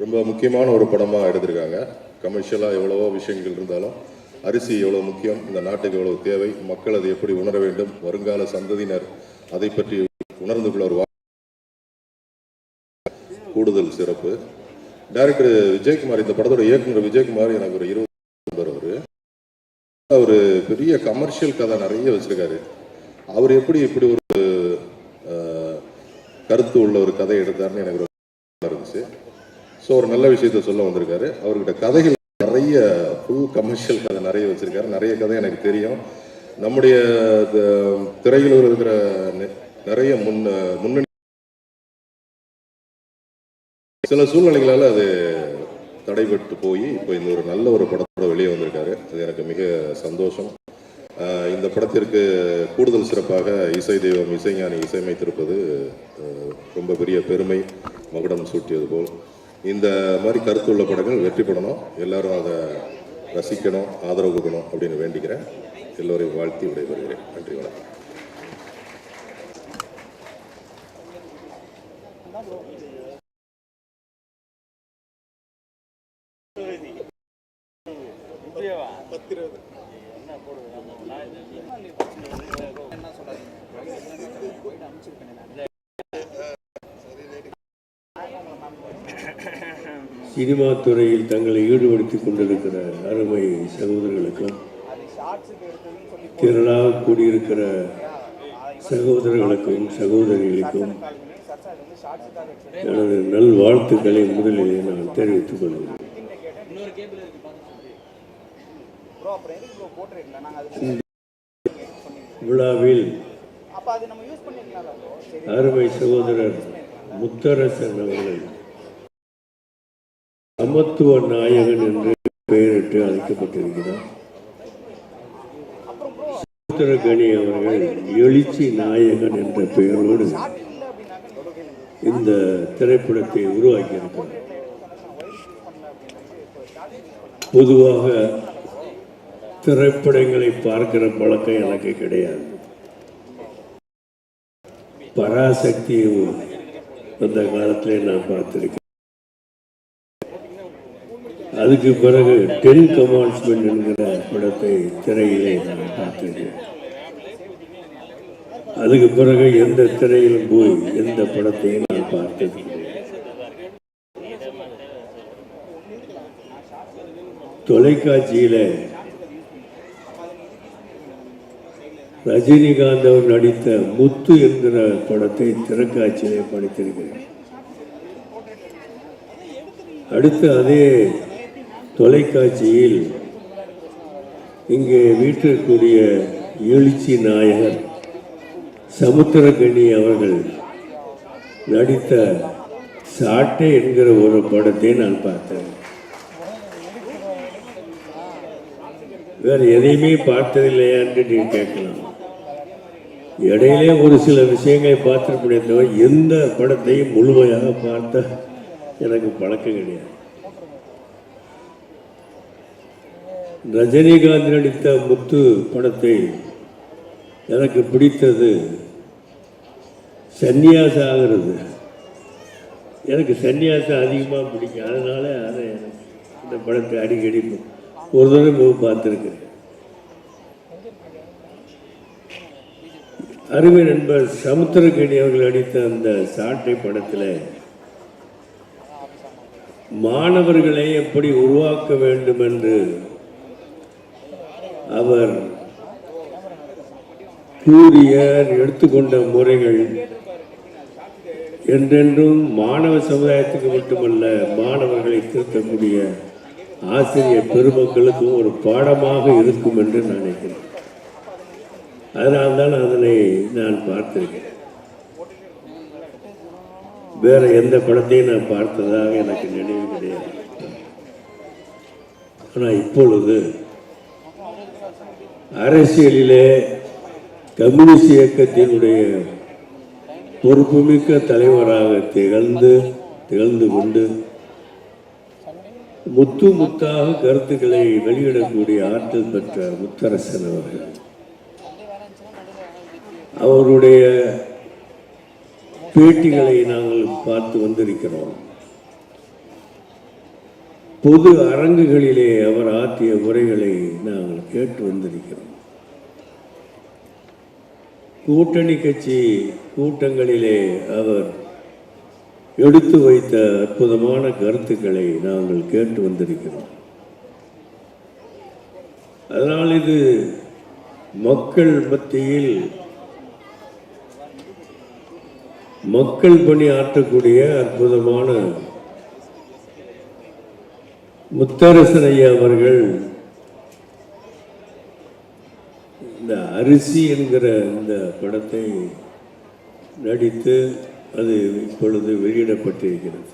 ரொம்ப முக்கியமான ஒரு படமாக எடுத்திருக்காங்க. கமர்ஷியலாக எவ்வளவோ விஷயங்கள் இருந்தாலும் அரிசி எவ்வளோ முக்கியம், இந்த நாட்டுக்கு எவ்வளவு தேவை, மக்கள் அதை எப்படி உணர வேண்டும், வருங்கால சந்ததியினர் அதை பற்றி உணர்ந்து கொள்ள ஒரு கூடுதல் சிறப்பு. டைரக்டர் விஜயகுமார், இந்த படத்தோட இயக்குனர் விஜயகுமார் எனக்கு ஒரு 20 அவர் பெரிய கமர்ஷியல் கதை நிறைய வச்சிருக்காரு. அவர் எப்படி இப்படி ஒரு கருத்து உள்ள ஒரு கதை எடுத்தாருன்னு எனக்கு ரொம்ப இருந்துச்சு. ஸோ ஒரு நல்ல விஷயத்த சொல்ல வந்திருக்காரு. அவர்கிட்ட கதைகள் நிறைய ஃபுல் கமர்ஷியல் கதை நிறைய வச்சிருக்காரு. நிறைய கதை எனக்கு தெரியும். நம்முடைய திரையில் இருக்கிற நிறைய முன்னணி சில சூழ்நிலைகளால் அது தடைபட்டு போய் இப்போ இந்த ஒரு நல்ல ஒரு படத்தோட வெளியே வந்திருக்காரு. அது எனக்கு மிக சந்தோஷம். இந்த படத்திற்கு கூடுதல் சிறப்பாக இசை தெய்வம் இசைஞானி இசையமைத்திருப்பது ரொம்ப பெரிய பெருமை, மகுடம் சூட்டியது போல். இந்த மாதிரி கருத்துள்ள படங்கள் வெற்றி பெறணும், எல்லாரும் அதை ரசிக்கணும், ஆதரவு கொடுக்கணும் அப்படின்னு வேண்டிக்கிறேன். எல்லோரையும் வாழ்த்தி விடைபெறுகிறேன். நன்றி, வணக்கம். சினிமா துறையில் தங்களை ஈடுபடுத்திக் கொண்டிருக்கிற அருமை சகோதரர்களுக்கும், திரளாக கூடியிருக்கிற சகோதரர்களுக்கும் சகோதரிகளுக்கும் எனது நல்வாழ்த்துக்களை முதலில் நான் தெரிவித்துக் கொள்கிறேன். விழாவில் அருமை சகோதரர் முத்தரசன் அவர்கள் சமத்துவ நாயகன் என்று பெயரிட்டு அழைக்கப்பட்டிருக்கிறார். சமுத்திரகனி அவர்கள் எழுச்சி நாயகன் என்ற பெயரோடு இந்த திரைப்படத்தை உருவாக்கியிருக்கிறார். பொதுவாக திரைப்படங்களை பார்க்கிற பழக்கம் எனக்கு கிடையாது. பராசக்தியும் அந்த காலத்திலே நான் பார்த்திருக்கேன். அதுக்கு பிறகு 10 கமாண்ட்ஸ்மெண்ட் என்கிற படத்தை திரையிலே நான் பார்த்திருக்கேன். அதுக்கு பிறகு எந்த திரையிலும் போய் எந்த படத்தையும் நான் பார்த்தது. தொலைக்காட்சியில ரஜினிகாந்த் அவர் நடித்த முத்து என்கிற படத்தை திரைக்காட்சியிலே படித்திருக்கிறேன். அடுத்து அதே தொலைக்காட்சியில் இங்கே வீட்டிற்குரிய எழுச்சி நாயகர் சமுத்திரகனி அவர்கள் நடித்த சாட்டை என்கிற ஒரு படத்தை நான் பார்த்தேன். வேற எதையுமே பார்த்ததில்லையா என்று நீ கேட்கலாம். இடையிலே ஒரு சில விஷயங்களை பார்த்திருப்பதே, எந்த படத்தையும் முழுமையாக பார்த்த எனக்கு பழக்கம் கிடையாது. ரஜினிகாந்த் நடித்த முத்து படத்தை எனக்கு பிடித்தது சன்னியாசம் ஆகிறது. எனக்கு சன்னியாசம் அதிகமாக பிடிக்கும். அதனால அதை எனக்கு இந்த படத்தை அடிக்கடி ஒரு தடவை பார்த்துருக்கேன். அருமை நண்பர் சமுத்திரக்கணி அவர்கள் நடித்த அந்த சாட்டை படத்தில் மாணவர்களை எப்படி உருவாக்க வேண்டும் என்று அவர் கூறிய எடுத்துக்கொண்ட முறைகள் என்றென்றும் மாணவ சமுதாயத்துக்கு மட்டுமல்ல, மாணவர்களை திருத்தக்கூடிய ஆசிரியர் பெருமக்களுக்கும் ஒரு பாடமாக இருக்கும் என்று நான் நினைக்கிறேன். அதனால்தான் அதனை நான் பார்த்திருக்கேன். வேற எந்த படத்தையும் நான் பார்த்ததாக எனக்கு நினைவு கிடையாது. ஆனால் இப்பொழுது அரசியலிலே கம்யூனிஸ்ட் இயக்கத்தினுடைய பொறுப்புமிக்க தலைவராக திகழ்ந்து கொண்டு முத்தாக கருத்துக்களை வெளியிடக்கூடிய ஆற்றல் பெற்ற முத்தரசன் அவர்கள், அவருடைய பேட்டிகளை நாங்கள் பார்த்து வந்திருக்கிறோம். பொது அரங்குகளிலே அவர் ஆற்றிய உரைகளை நாங்கள் கேட்டு வந்திருக்கிறோம். கூட்டணி கட்சி கூட்டங்களிலே அவர் எடுத்து வைத்த அற்புதமான கருத்துக்களை நாங்கள் கேட்டு வந்திருக்கிறோம். அதனால் இது மக்கள் மத்தியில் மக்கள் பணி ஆற்றக்கூடிய அற்புதமான முத்தரசன் ஐயா அவர்கள் இந்த அரிசி என்கிற இந்த படத்தை நடித்து அது இப்பொழுது வெளியிடப்பட்டிருக்கிறது.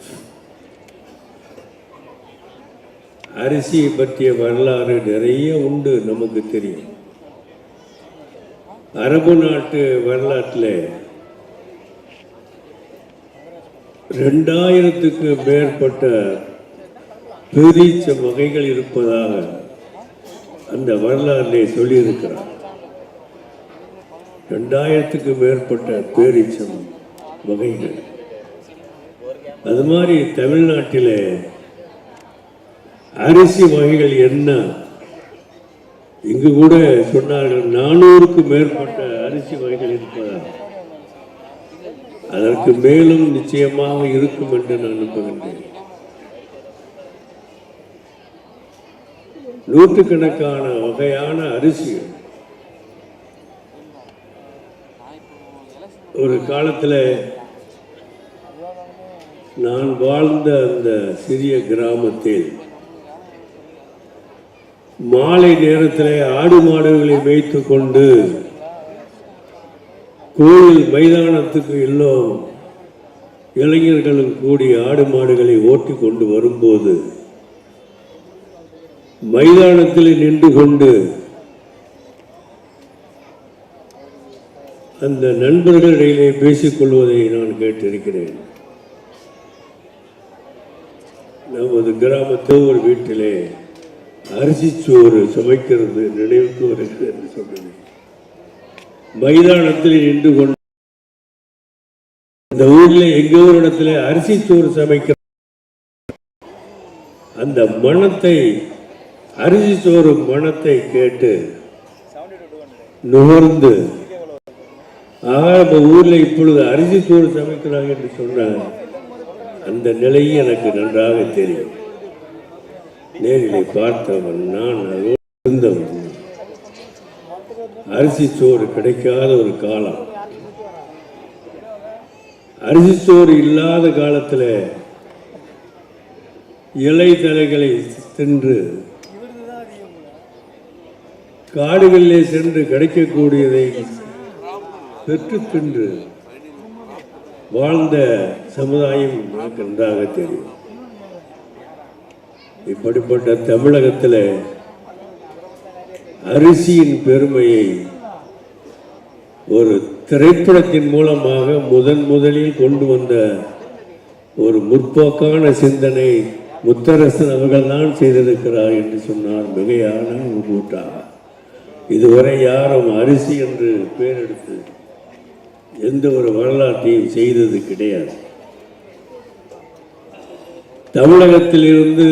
அரிசியை பற்றிய வரலாறு நிறைய உண்டு, நமக்கு தெரியும். அரபு நாட்டு வரலாற்றில் 2000க்கு மேற்பட்ட பேரீச்ச வகைகள் இருப்பதாக அந்த வரலாற்றிலே சொல்லியிருக்கிறார். 2000க்கு மேற்பட்ட பேரீச்சம் வகைகள். அது மாதிரி தமிழ்நாட்டில் அரிசி வகைகள் என்ன, இங்கு கூட சொன்னார்கள் 400க்கு மேற்பட்ட அரிசி வகைகள் இருப்பதாக. அதற்கு மேலும் நிச்சயமாக இருக்கும் என்று நான் நம்புகின்றேன். நூற்றுக்கணக்கான வகையான அரிசிகள். ஒரு காலத்தில் நான் வாழ்ந்த அந்த சிறிய கிராமத்தில் மாலை நேரத்தில் ஆடு மாடுகளை வைத்து கொண்டு கோயில் மைதானத்துக்கு எல்லாம் இளைஞர்களும் கூடி ஆடு மாடுகளை ஓட்டி கொண்டு வரும்போது மைதானத்தில் நின்று கொண்டு அந்த நண்பர்களிடையே பேசிக்கொள்வதை நான் கேட்டிருக்கிறேன். நமது கிராமத்தில் ஒரு வீட்டிலே அரிசி சோறு சமைக்கிறது நினைவுக்கு வருகிறது என்று சொன்னேன். மைதானத்தில் நின்று கொண்டு இந்த ஊரில் எங்க ஒரு இடத்துல அரிசி சோறு சமைக்கிற அந்த மணத்தை, அரிசி சோறு மணத்தை கேட்டு நுகர்ந்து, ஊர்ல இப்பொழுது அரிசி சோறு சமைக்கிறாங்க என்று சொன்னாங்க. அந்த நிலையை எனக்கு நன்றாக தெரியும். நேரிலே பார்த்தவன் நான், அதோடு இருந்தவன். அரிசி சோறு கிடைக்காத ஒரு காலம், அரிசி சோறு இல்லாத காலத்தில் இலை தலைகளை தின்று காடுகளிலே சென்று கிடைக்கக்கூடியதை பெற்று தின்று வாழ்ந்த சமுதாயம் எனக்கு நன்றாக தெரியும். இப்படிப்பட்ட தமிழகத்தில் அரிசியின் பெருமையை ஒரு திரைப்படத்தின் மூலமாக முதலில் கொண்டு வந்த ஒரு முற்போக்கான சிந்தனை முத்தரசன் அவர்கள் தான் செய்திருக்கிறார் என்று சொன்னார் மிகையான ஒரு கூட்டாக. இதுவரை யாரும் அரிசி என்று பெயர் எடுத்து எந்த ஒரு வரலாற்றையும் செய்தது கிடையாது. தமிழகத்திலிருந்து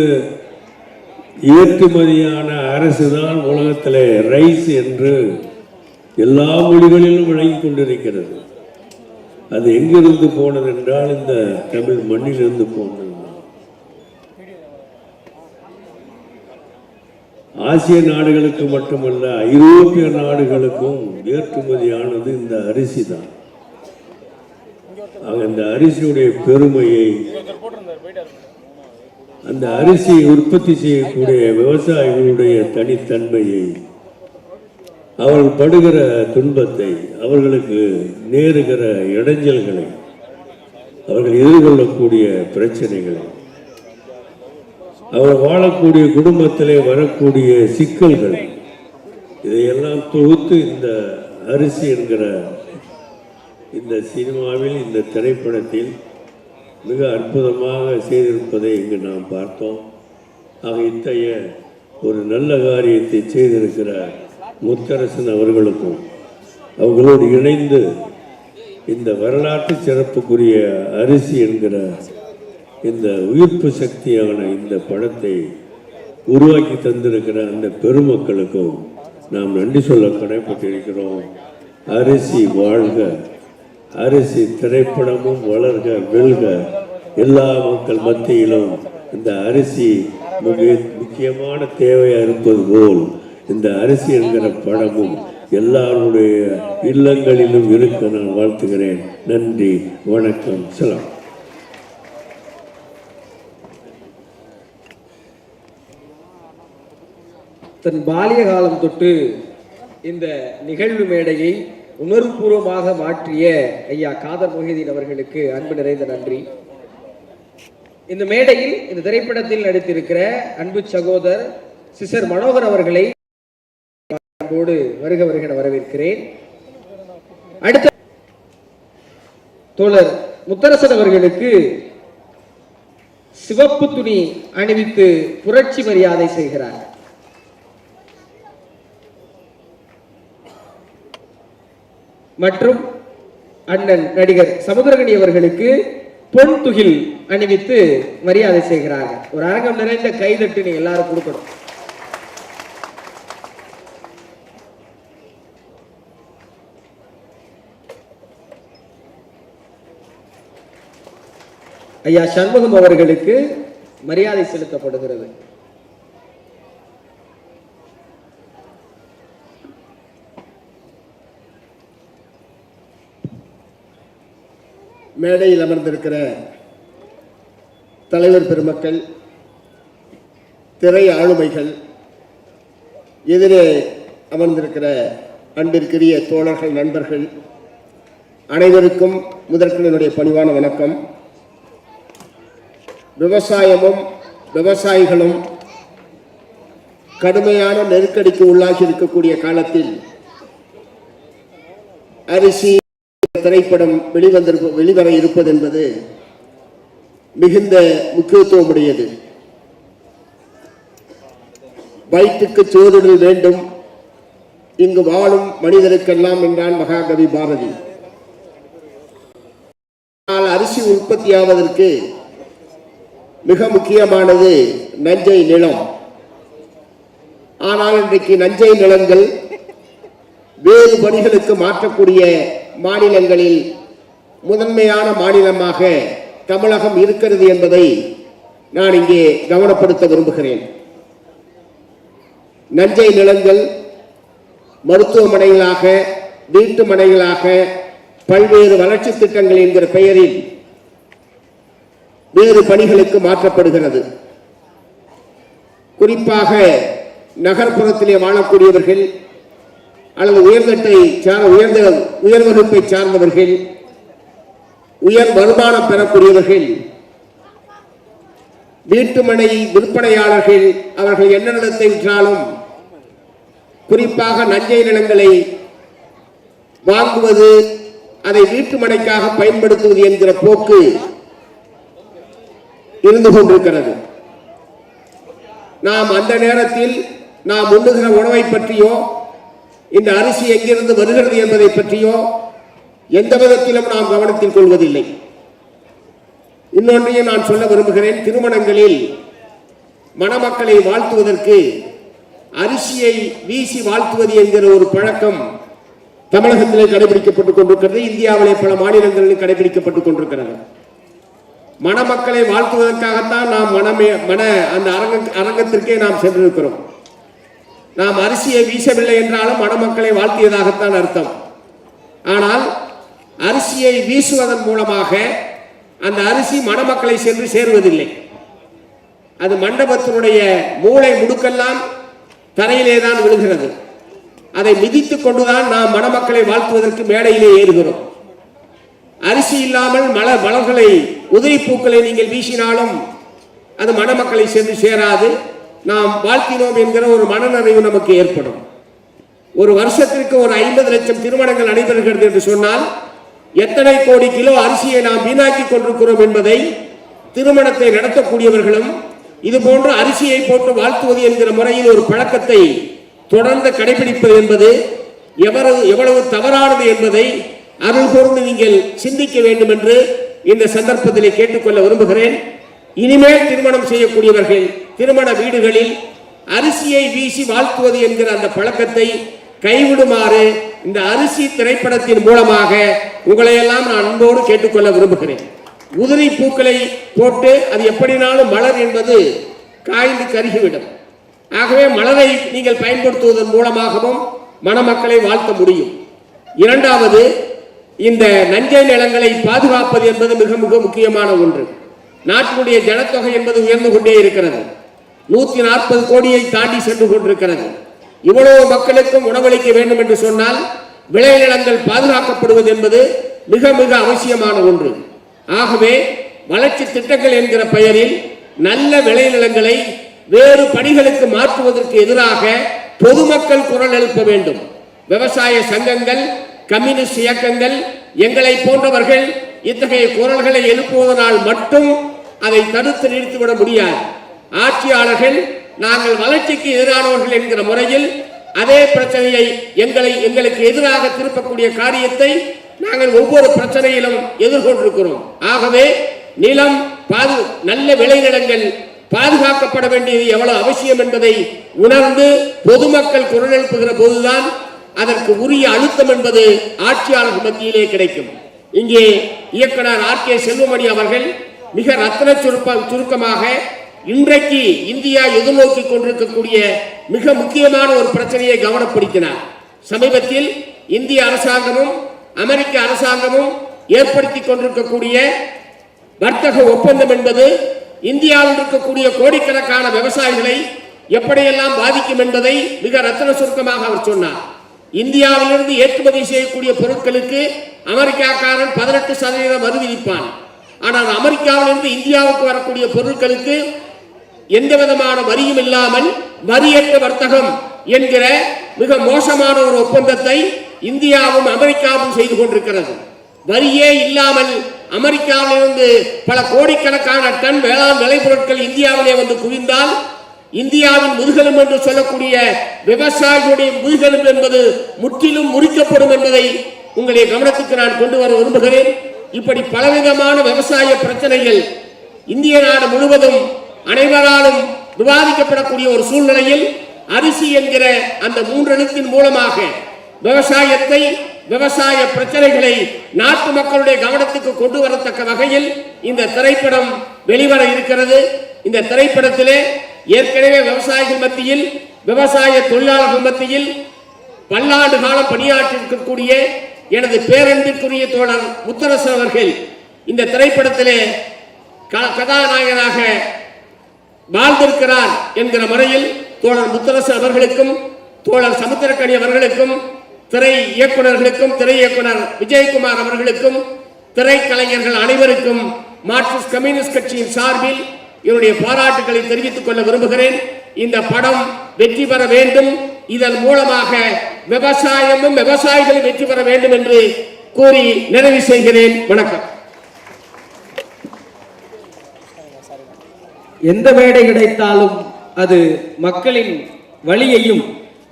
ஏற்றுமதியான அரசு தான் உலகத்தில் ரைஸ் என்று எல்லா மொழிகளிலும் வழங்கி கொண்டிருக்கிறது. அது எங்கிருந்து போனது என்றால் இந்த தமிழ் மண்ணிலிருந்து போனது. ஆசிய நாடுகளுக்கு மட்டுமல்ல, ஐரோப்பிய நாடுகளுக்கும் ஏற்றுமதியானது இந்த அரிசி தான். அந்த அரிசியுடைய பெருமையை, அந்த அரிசியை உற்பத்தி செய்யக்கூடிய விவசாயிகளுடைய தனித்தன்மையை, அவர்கள் படுகிற துன்பத்தை, அவர்களுக்கு நேருகிற இடைஞ்சல்களை, அவர்கள் எதிர்கொள்ளக்கூடிய பிரச்சனைகளை, அவர் வாழக்கூடிய குடும்பத்திலே வரக்கூடிய சிக்கல்கள், இதையெல்லாம் தொகுத்து இந்த அரிசி என்கிற இந்த சினிமாவில், இந்த திரைப்படத்தில் மிக அற்புதமாக செய்திருப்பதை இங்கு நாம் பார்த்தோம். ஆக இத்தகைய ஒரு நல்ல காரியத்தை செய்திருக்கிற முத்தரசன் அவர்களுக்கும் அவர்களோடு இணைந்து இந்த வரலாற்று சிறப்புக்குரிய அரிசி என்கிற இந்த உயிர்ப்பு சக்தியான இந்த படத்தை உருவாக்கி தந்திருக்கிற அந்த பெருமக்களுக்கும் நாம் நன்றி சொல்ல கடமைப்பட்டிருக்கிறோம். அரிசி வாழ்க, அரிசி திரைப்படமும் வளர்க, வெல்க. எல்லா மக்கள் மத்தியிலும் இந்த அரிசி மிக முக்கியமான தேவையாக இருப்பது போல் இந்த அரிசி என்கிற படமும் எல்லாருடைய இல்லங்களிலும் இருக்க நான் வாழ்த்துகிறேன். நன்றி, வணக்கம், சலாம். தன் பாலிய காலம் தொட்டு இந்த நிகழ்வு மேடையை உணர்வுபூர்வமாக மாற்றிய ஐயா காதர் மொஹிதீன் அவர்களுக்கு அன்பு நிறைந்த நன்றி. இந்த மேடையில் இந்த திரைப்படத்தில் நடித்திருக்கிற அன்பு சகோதரர் சிஸ்டர் மனோகர் அவர்களை அன்போடு வருக வருக வரவேற்கிறேன். அடுத்த தோழர் முத்தரசன் அவர்களுக்கு சிவப்பு துணி அணிவித்து புரட்சி மரியாதை செய்கிறார். மற்றும் அண்ணன் நடிகர் சமுத்திரகனி அவர்களுக்கு பொன் துகில் அணிவித்து மரியாதை செய்கிறார்கள். ஒரு அரங்கம் நிறைந்த கைதட்டு நீங்க எல்லாரும் கொடுக்கணும். ஐயா சண்முகம் அவர்களுக்கு மரியாதை செலுத்தப்படுகிறது. மேடையில் அமர்ந்திருக்கிற தலைவர் பெருமக்கள், திரை ஆளுமைகள், எதிரே அமர்ந்திருக்கிற அன்பிற்குரிய தோழர்கள், நண்பர்கள் அனைவருக்கும் முதற்கண் என்னுடைய பணிவான வணக்கம். விவசாயமும் விவசாயிகளும் கடுமையான நெருக்கடிக்கு உள்ளாகி இருக்கக்கூடிய காலத்தில் அரிசி திரைப்படம் வெளிவர இருப்பது என்பது மிகுந்த முக்கியத்துவம் உடையது. வயிற்றுக்கு சோறுடல் வேண்டும், இங்கு வாழும் மனிதருக்கெல்லாம் என்றான் மகாகவி பாரதி. ஆனால் அரிசி உற்பத்தியாவதற்கு மிக முக்கியமானது நஞ்சை நிலம். ஆனால் இன்றைக்கு நஞ்சை நிலங்கள் வேறு பணிகளுக்கு மாற்றக்கூடிய மாநிலங்களில் முதன்மையான மாநிலமாக தமிழகம் இருக்கிறது என்பதை நான் இங்கே கவனப்படுத்த விரும்புகிறேன். நஞ்சை நிலங்கள் மருத்துவமனைகளாக, வீட்டு மனைகளாக, பல்வேறு வளர்ச்சி திட்டங்கள் என்கிற பெயரில் வேறு பணிகளுக்கு மாற்றப்படுகிறது. குறிப்பாக நகர்ப்புறத்திலே வாழக்கூடியவர்கள் அல்லது உயர் வகுப்பை சார்ந்தவர்கள், உயர் வருமானம் பெறக்கூடியவர்கள், வீட்டுமனை விற்பனையாளர்கள், அவர்கள் என்ன நிலத்தை விற்றாலும் குறிப்பாக நஞ்சை நிலங்களை வாங்குவது, அதை வீட்டுமனைக்காக பயன்படுத்துவது என்கிற போக்கு இருந்து கொண்டிருக்கிறது. நாம் அந்த நேரத்தில் நாம் உண்ணுகிற உணவை பற்றியோ, இந்த அரிசி எங்கிருந்து வருகிறது என்பதை பற்றியோ எந்த விதத்திலும் நாம் கவனத்தில் கொள்வதில்லை. இன்னொன்றையும் நான் சொல்ல விரும்புகிறேன். திருமணங்களில் மணமக்களை வாழ்த்துவதற்கு அரிசியை வீசி வாழ்த்துவது என்கிற ஒரு பழக்கம் தமிழகத்திலே கடைபிடிக்கப்பட்டுக் கொண்டிருக்கிறது, இந்தியாவிலே பல மாநிலங்களில் கடைபிடிக்கப்பட்டுக் கொண்டிருக்கிறது. மணமக்களை வாழ்த்துவதற்காகத்தான் நாம் அந்த அரங்கத்திற்கே நாம் சென்றிருக்கிறோம். நாம் அரிசியை வீசவில்லை என்றாலும் மணமக்களை வாழ்த்தியதாகத்தான் அர்த்தம். ஆனால் அரிசியை வீசுவதன் மூலமாக அந்த அரிசி மணமக்களை சென்று சேருவதில்லை. அது மண்டபத்தினுடைய மூளை முடுக்கெல்லாம் தரையிலே தான் விழுகிறது. அதை மிதித்துக் கொண்டுதான் நாம் மணமக்களை வாழ்த்துவதற்கு மேடையிலே ஏறுகிறோம். அரிசி இல்லாமல் மலர்களை உதிரி பூக்களை நீங்கள் வீசினாலும் அது மணமக்களை சென்று சேராது. நாம் வாழ்த்தினோம் என்கிற ஒரு மனநிறைவு நமக்கு ஏற்படும். ஒரு வருஷத்திற்கு ஒரு 50 லட்சம் திருமணங்கள் நடைபெறுகிறது என்று சொன்னால் எத்தனை கோடி கிலோ அரிசியை நாம் வீணாக்கி கொண்டிருக்கிறோம் என்பதை திருமணத்தை நடத்தக்கூடியவர்களும் இது போன்ற அரிசியை போட்டு வாழ்த்துவது என்கிற முறையில் ஒரு பழக்கத்தை தொடர்ந்து கடைபிடிப்பது என்பது எவ்வளவு தவறானது என்பதை அருள் கூர்ந்து நீங்கள் சிந்திக்க வேண்டும் என்று இந்த சந்தர்ப்பத்திலே கேட்டுக்கொள்ள விரும்புகிறேன். இனிமேல் திருமணம் செய்யக்கூடியவர்கள் திருமண வீடுகளில் அரிசியை வீசி வாழ்த்துவது என்கிற அந்த பழக்கத்தை கைவிடுமாறு இந்த அரிசி திரைப்படத்தின் மூலமாக உங்களை எல்லாம் நான் அன்போடு கேட்டுக்கொள்ள விரும்புகிறேன். உதிரி பூக்களை போட்டு அது எப்படினாலும் மலர் என்பது காய்ந்து கருகிவிடும். ஆகவே மலரை நீங்கள் பயன்படுத்துவதன் மூலமாகவும் மணமக்களை வாழ்த்த முடியும். இரண்டாவது, இந்த நஞ்சை நிலங்களை பாதுகாப்பது என்பது மிக மிக முக்கியமான ஒன்று. நாட்டினுடைய ஜனத்தொகை என்பது உயர்ந்து கொண்டே இருக்கிறது. 140 கோடியை தாண்டி சென்று கொண்டிருக்கிறது. இவ்வளவு மக்களுக்கும் உணவளிக்க வேண்டும் என்று சொன்னால் விளைநிலங்கள் பாதுகாக்கப்படுவது என்பது மிக மிக அவசியமான ஒன்று. ஆகவே வளர்ச்சி திட்டங்கள் என்கிற பெயரில் நல்ல விளைநிலங்களை வேறு பணிகளுக்கு மாற்றுவதற்கு எதிராக பொதுமக்கள் குரல் எழுப்ப வேண்டும். விவசாய சங்கங்கள், கம்யூனிஸ்ட் இயக்கங்கள், எங்களை போன்றவர்கள் இத்தகைய குரல்களை எழுப்புவதனால் மட்டும் அதை தடுத்து நிறுத்திவிட முடியாது. ஆட்சியாளர்கள் நாங்கள் வளர்ச்சிக்கு எதிரானவர்கள் என்கிற முறையில் அதே பிரச்சனையை எங்களுக்கு எதிராக திருப்பக்கூடிய காரியத்தை நாங்கள் ஒவ்வொரு பிரச்சனையிலும் எதிர்கொண்டிருக்கிறோம். ஆகவே நிலம் நல்ல விளைநிலங்கள் பாதுகாக்கப்பட வேண்டியது எவ்வளவு அவசியம் என்பதை உணர்ந்து பொதுமக்கள் குரல் எழுப்புகிற போதுதான் அதற்கு உரிய அழுத்தம் என்பது ஆட்சியாளர் மத்தியிலே கிடைக்கும். இங்கே இயக்குனர் RK செல்வமணி அவர்கள் மிக ரத்ன சுருக்கமாக இன்றைக்கு இந்தியா எதிர்நோக்கி கொண்டிருக்கக்கூடிய மிக முக்கியமான ஒரு பிரச்சனையை கவனப்படுத்தினார். சமீபத்தில் இந்திய அரசாங்கமும் அமெரிக்க அரசாங்கமும் ஏற்படுத்தி கொண்டிருக்கக்கூடிய வர்த்தக ஒப்பந்தம் என்பது இந்தியாவில் இருக்கக்கூடிய கோடிக்கணக்கான விவசாயிகளை எப்படியெல்லாம் பாதிக்கும் என்பதை மிக ரத்தின சுருக்கமாக அவர் சொன்னார். இந்தியாவிலிருந்து ஏற்றுமதி செய்யக்கூடிய பொருட்களுக்கு அமெரிக்காக்காரன் 18% வரி விதிப்பான். ஆனால் அமெரிக்காவிலிருந்து இந்தியாவுக்கு வரக்கூடிய பொருட்களுக்கு எந்த விதமான வரியும் இல்லாமல் வரியற்ற வர்த்தகம் என்கிற மிக மோசமான ஒரு ஒப்பந்தத்தை இந்தியாவும் அமெரிக்காவும் செய்து கொண்டிருக்கிறது. வரியே இல்லாமல் அமெரிக்காவிலிருந்து பல கோடிக்கணக்கான டன் வேளாண் விளைபொருட்கள் இந்தியாவிலே வந்து குவிந்தால் இந்தியாவின் முதுகெலும்பு என்று சொல்லக்கூடிய விவசாயிகளுடைய முதுகெலும்பு என்பது முற்றிலும் முறிக்கப்படும் என்பதை உங்களுடைய கவனத்துக்கு நான் கொண்டு வர விரும்புகிறேன். இப்படி பலவிதமான விவசாய பிரச்சனைகள் இந்திய நாடு முழுவதும் அனைவராலும் விவாதிக்கப்படக்கூடிய ஒரு சூழ்நிலையில் அரிசி என்கிற அந்த 3 எழுத்தின் மூலமாக விவசாயத்தை, விவசாய பிரச்சனைகளை நாட்டு மக்களுடைய கவனத்துக்கு கொண்டு வரத்தக்க வகையில் இந்த திரைப்படம் வெளிவர இருக்கிறது. இந்த திரைப்படத்திலே ஏற்கனவே விவசாயிகள் மத்தியில், விவசாய தொழிலாளர்கள் மத்தியில் பல்லாண்டு காலம் பணியாற்றிருக்கக்கூடிய எனது பேரன்பிற்குரிய தோழர் முத்தரசன் அவர்கள் இந்த திரைப்படத்திலே கதாநாயகனாக வாழ்ந்திருக்கிறார் என்கிற முறையில் தோழர் முத்தரசன் அவர்களுக்கும் தோழர் சமுத்திரக்கணி அவர்களுக்கும் திரை இயக்குநர்களுக்கும் திரை இயக்குனர் விஜயகுமார் அவர்களுக்கும் திரைக்கலைஞர்கள் அனைவருக்கும் மார்க்சிஸ்ட் கம்யூனிஸ்ட் கட்சியின் சார்பில் என்னுடைய பாராட்டுகளை தெரிவித்துக் கொள்ள விரும்புகிறேன். இந்த படம் வெற்றி பெற வேண்டும். இதன் மூலமாக விவசாயமும் விவசாயிகளும் வெற்றி பெற வேண்டும் என்று கூறி நிறைவு செய்கிறேன். வணக்கம். எந்த மேடை கிடைத்தாலும் அது மக்களின் வழியையும்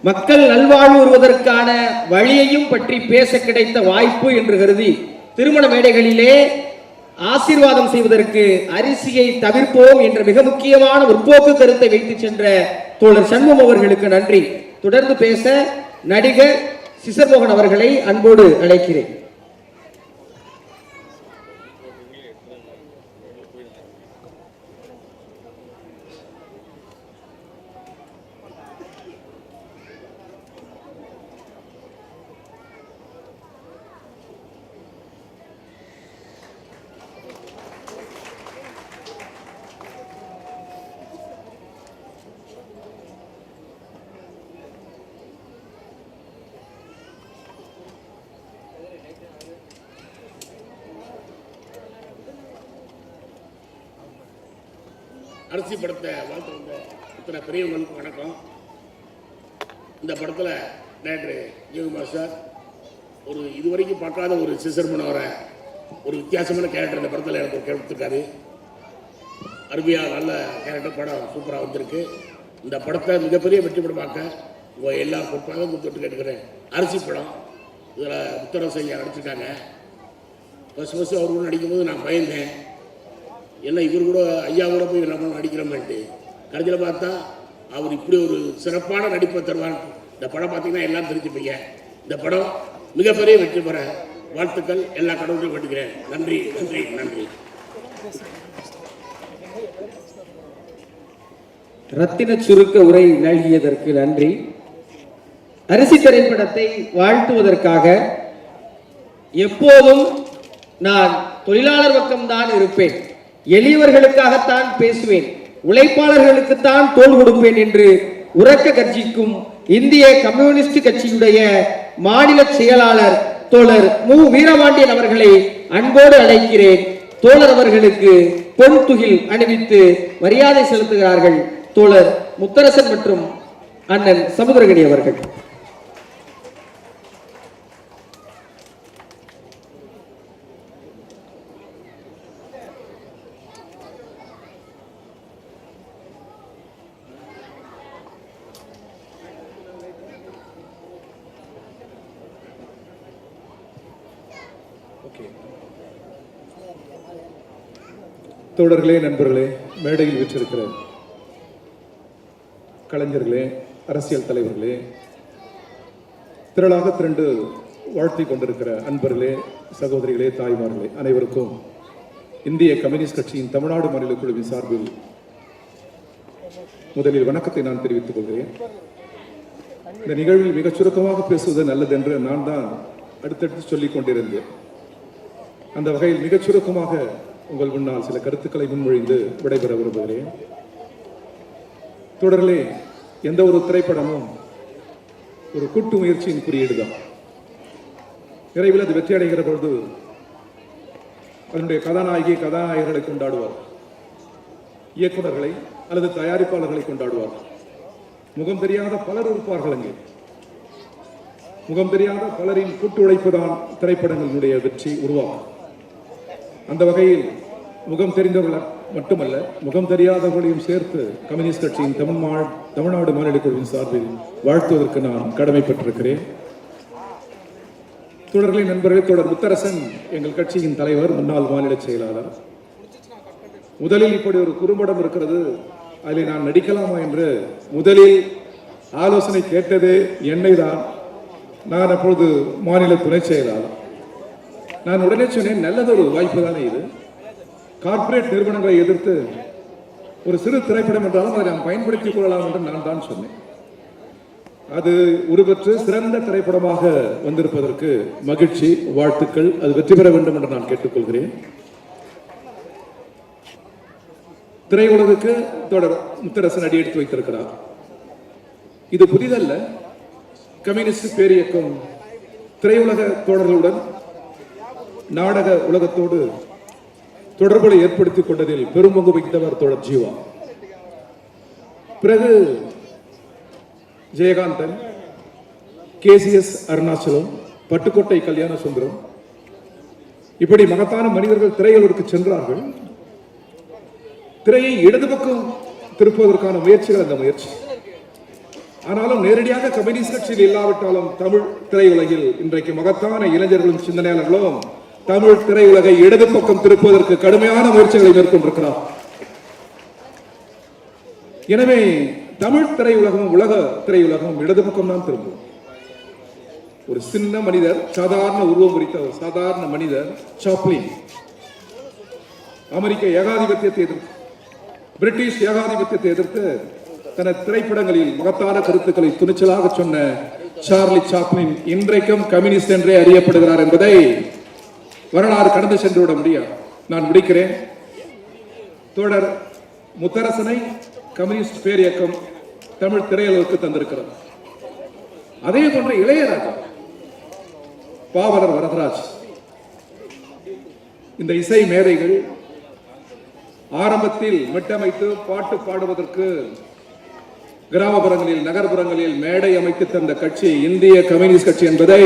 மக்கள் நல்வாழ்வுவதற்கான வழியையும் பற்றி பேச கிடைத்த வாய்ப்பு என்று கருதி திருமண மேடைகளிலே ஆசீர்வாதம் செய்வதற்கு அரிசியை தவிர்ப்போம் என்ற மிக முக்கியமான முற்போக்கு கருத்தை வைத்து சென்ற தோழர் சண்முகம் அவர்களுக்கு நன்றி. தொடர்ந்து பேச நடிகர் சிசர்மோகன் அவர்களை அன்போடு அழைக்கிறேன். அரிசி படத்தை வாழ்த்து வந்த இத்தனை பெரியவங்களுக்கு வணக்கம். இந்த படத்தில் டைரக்டர் ஜெயக்குமார் சார் ஒரு இதுவரைக்கும் பார்க்காத ஒரு சிசர்மனவரை ஒரு வித்தியாசமான கேரக்டர் இந்த படத்தில் எனக்கு கொடுத்துருக்காரு. அருமையாக நல்ல கேரக்டர், படம் சூப்பராக வந்திருக்கு. இந்த படத்தை மிகப்பெரிய வெற்றி படமாக்க உங்கள் எல்லா பொறுப்பாக கொடுத்துட்டு கேட்டுக்கிறேன். அரிசி படம் இதில் முத்தரசு ஐயா நடிச்சிருக்காங்க. ஃபஸ்ட்டு அவர் கூட நடிக்கும்போது நான் பயந்தேன், என்ன இவர் கூட ஐயா கூட போய் நம்ம நடிக்கிறோம்ட்டு. கடைசியில் பார்த்தா அவர் இப்படி ஒரு சிறப்பான நடிப்பை தருவார். இந்த படம் பார்த்தீங்கன்னா எல்லாம் தெரிஞ்சுப்பீங்க. இந்த படம் மிகப்பெரிய வெற்றி பெற வாழ்த்துக்கள் எல்லா கடவுளையும் வேண்டுகிறேன். நன்றி நன்றி நன்றி. ரத்தின சுருக்க உரை நல்கியதற்கு நன்றி. அரிசி திரைப்படத்தை வாழ்த்துவதற்காக எப்போதும் நான் தொழிலாளர் பக்கம்தான் இருப்பேன், எளியவர்களுக்காகத்தான் பேசுவேன், உழைப்பாளர்களுக்குத்தான் தோள் கொடுப்பேன் என்று உரக்க கர்ஜிக்கும் இந்திய கம்யூனிஸ்ட் கட்சியுடைய மாநில செயலாளர் தோழர் மு வீரபாண்டியன் அவர்களை அன்போடு அழைக்கிறேன். தோழர் அவர்களுக்கு பொன் துகில் அணிவித்து மரியாதை செலுத்துகிறார்கள் தோழர் முத்தரசன் மற்றும் அண்ணன் சமுத்திரகனி அவர்கள். தோழர்களே, நண்பர்களே, மேடையில் வீற்றிருக்கிற கலைஞர்களே, அரசியல் தலைவர்களே, திரளாக திரண்டு வாழ்த்தி கொண்டிருக்கிற அன்பர்களே, சகோதரிகளே, தாய்மார்களே, அனைவருக்கும் இந்திய கம்யூனிஸ்ட் கட்சியின் தமிழ்நாடு மாநில குழுவின் சார்பில் முதலில் வணக்கத்தை நான் தெரிவித்துக் கொள்கிறேன். இந்த நிகழ்வில் மிகச் சுருக்கமாக பேசுவது நல்லது என்று நான் தான் அடுத்தடுத்து சொல்லிக் கொண்டிருந்தேன். அந்த வகையில் மிகச் சுருக்கமாக உங்கள் முன்னால் சில கருத்துக்களை முன்மொழிந்து விடைபெற விரும்புகிறேன். தொடர்களே, எந்த ஒரு திரைப்படமும் ஒரு கூட்டு முயற்சியின் குறியீடு தான். விரைவில் அது வெற்றி அடைகிற பொழுது அதனுடைய கதாநாயகி கதாநாயகர்களை கொண்டாடுவார், இயக்குநர்களை அல்லது தயாரிப்பாளர்களை கொண்டாடுவார். முகம் தெரியாத பலர் இருப்பார்கள் அங்கே. முகம் தெரியாத பலரின் கூட்டு உழைப்பு தான் திரைப்படங்களுடைய வெற்றி உருவாகும். அந்த வகையில் முகம் தெரிந்தவர்கள் மட்டுமல்ல, முகம் தெரியாதவர்களையும் சேர்த்து கம்யூனிஸ்ட் கட்சியின் தமிழ்நாடு மாநில குழுவின் சார்பில் வாழ்த்துவதற்கு நான் கடமைப்பட்டிருக்கிறேன். தொடர்களின் நண்பர்களே, தொடர் முத்தரசன் எங்கள் கட்சியின் தலைவர், முன்னாள் மாநில செயலாளர். முதலில் இப்படி ஒரு குறும்படம் இருக்கிறது, அதில் நான் நடிக்கலாமா என்று முதலில் ஆலோசனை கேட்டது என்னை தான். நான் அப்பொழுது மாநில துணை செயலாளர். நான் உடனே சொன்னேன், நல்லதொரு வாய்ப்பு தானே இது. கார்ப்பரேட் நிறுவனங்களை எதிர்த்து ஒரு சிறு திரைப்படம் என்றாலும் அதை நாம் பயன்படுத்திக் கொள்ளலாம் என்று நான் தான் சொன்னேன். அது உருவற்று சிறந்த திரைப்படமாக வந்திருப்பதற்கு மகிழ்ச்சி, வாழ்த்துக்கள். அது வெற்றி பெற வேண்டும் என்று நான் கேட்டுக்கொள்கிறேன். திரையுலகுக்கு தொடர் முத்தரசன் அடி எடுத்து வைத்திருக்கிறார். இது புதிதல்ல. கம்யூனிஸ்ட் பேரியக்கம் திரையுலக தோழர்களுடன் நாடக உலகத்தோடு தொடர்புகளை ஏற்படுத்திக் கொண்டதில் பெரும்பங்கு வகித்தவர் தோழர் ஜீவா. பிறகு ஜெயகாந்தன், KCS அருணாச்சலம், பட்டுக்கோட்டை கல்யாண சுந்தரம், இப்படி மகத்தான மனிதர்கள் திரையுலகிற்கு சென்றார்கள். திரையை இடது பக்கம் திருப்புவதற்கான முயற்சிகள் அந்த முயற்சி. ஆனாலும் நேரடியாக கம்யூனிஸ்ட் கட்சியில் இல்லாவிட்டாலும் தமிழ் திரையுலகில் இன்றைக்கு மகத்தான இளைஞர்களும் சிந்தனையாளர்களும் தமிழ் திரையுலகை இடது பக்கம் திருப்புவதற்கு கடுமையான முயற்சிகளை மேற்கொண்டிருக்கிறார். எனவே தமிழ் திரையுலகம், உலக திரையுலகம் இடது பக்கம் தான் திரும்பும். ஒரு சின்ன மனிதர், சாதாரண உருவம் குறித்த ஒரு சாதாரண மனிதர் சாப்ளின் அமெரிக்க ஏகாதிபத்தியத்தை எதிர்த்து, பிரிட்டிஷ் ஏகாதிபத்தியத்தை எதிர்த்து தனது திரைப்படங்களில் மகத்தான கருத்துக்களை துணிச்சலாக சொன்ன சார்லி சாப்ளின் இன்றைக்கும் கம்யூனிஸ்ட் என்றே அறியப்படுகிறார் என்பதை வரலாறு கடந்து சென்று விட முடியாது. நான் முடிக்கிறேன். தோழர் முத்தரசனை கம்யூனிஸ்ட் பேரியக்கம் தமிழ் திரையுலகுக்கு தந்திருக்கிறது. அதே போன்ற இளையராஜா, பாவலர் வரதராஜ், இந்த இசை மேதைகள் ஆரம்பத்தில் மெட்டமைத்து பாட்டு பாடுவதற்கு கிராமப்புறங்களில் நகர்ப்புறங்களில் மேடை அமைத்து தந்த கட்சி இந்திய கம்யூனிஸ்ட் கட்சி என்பதை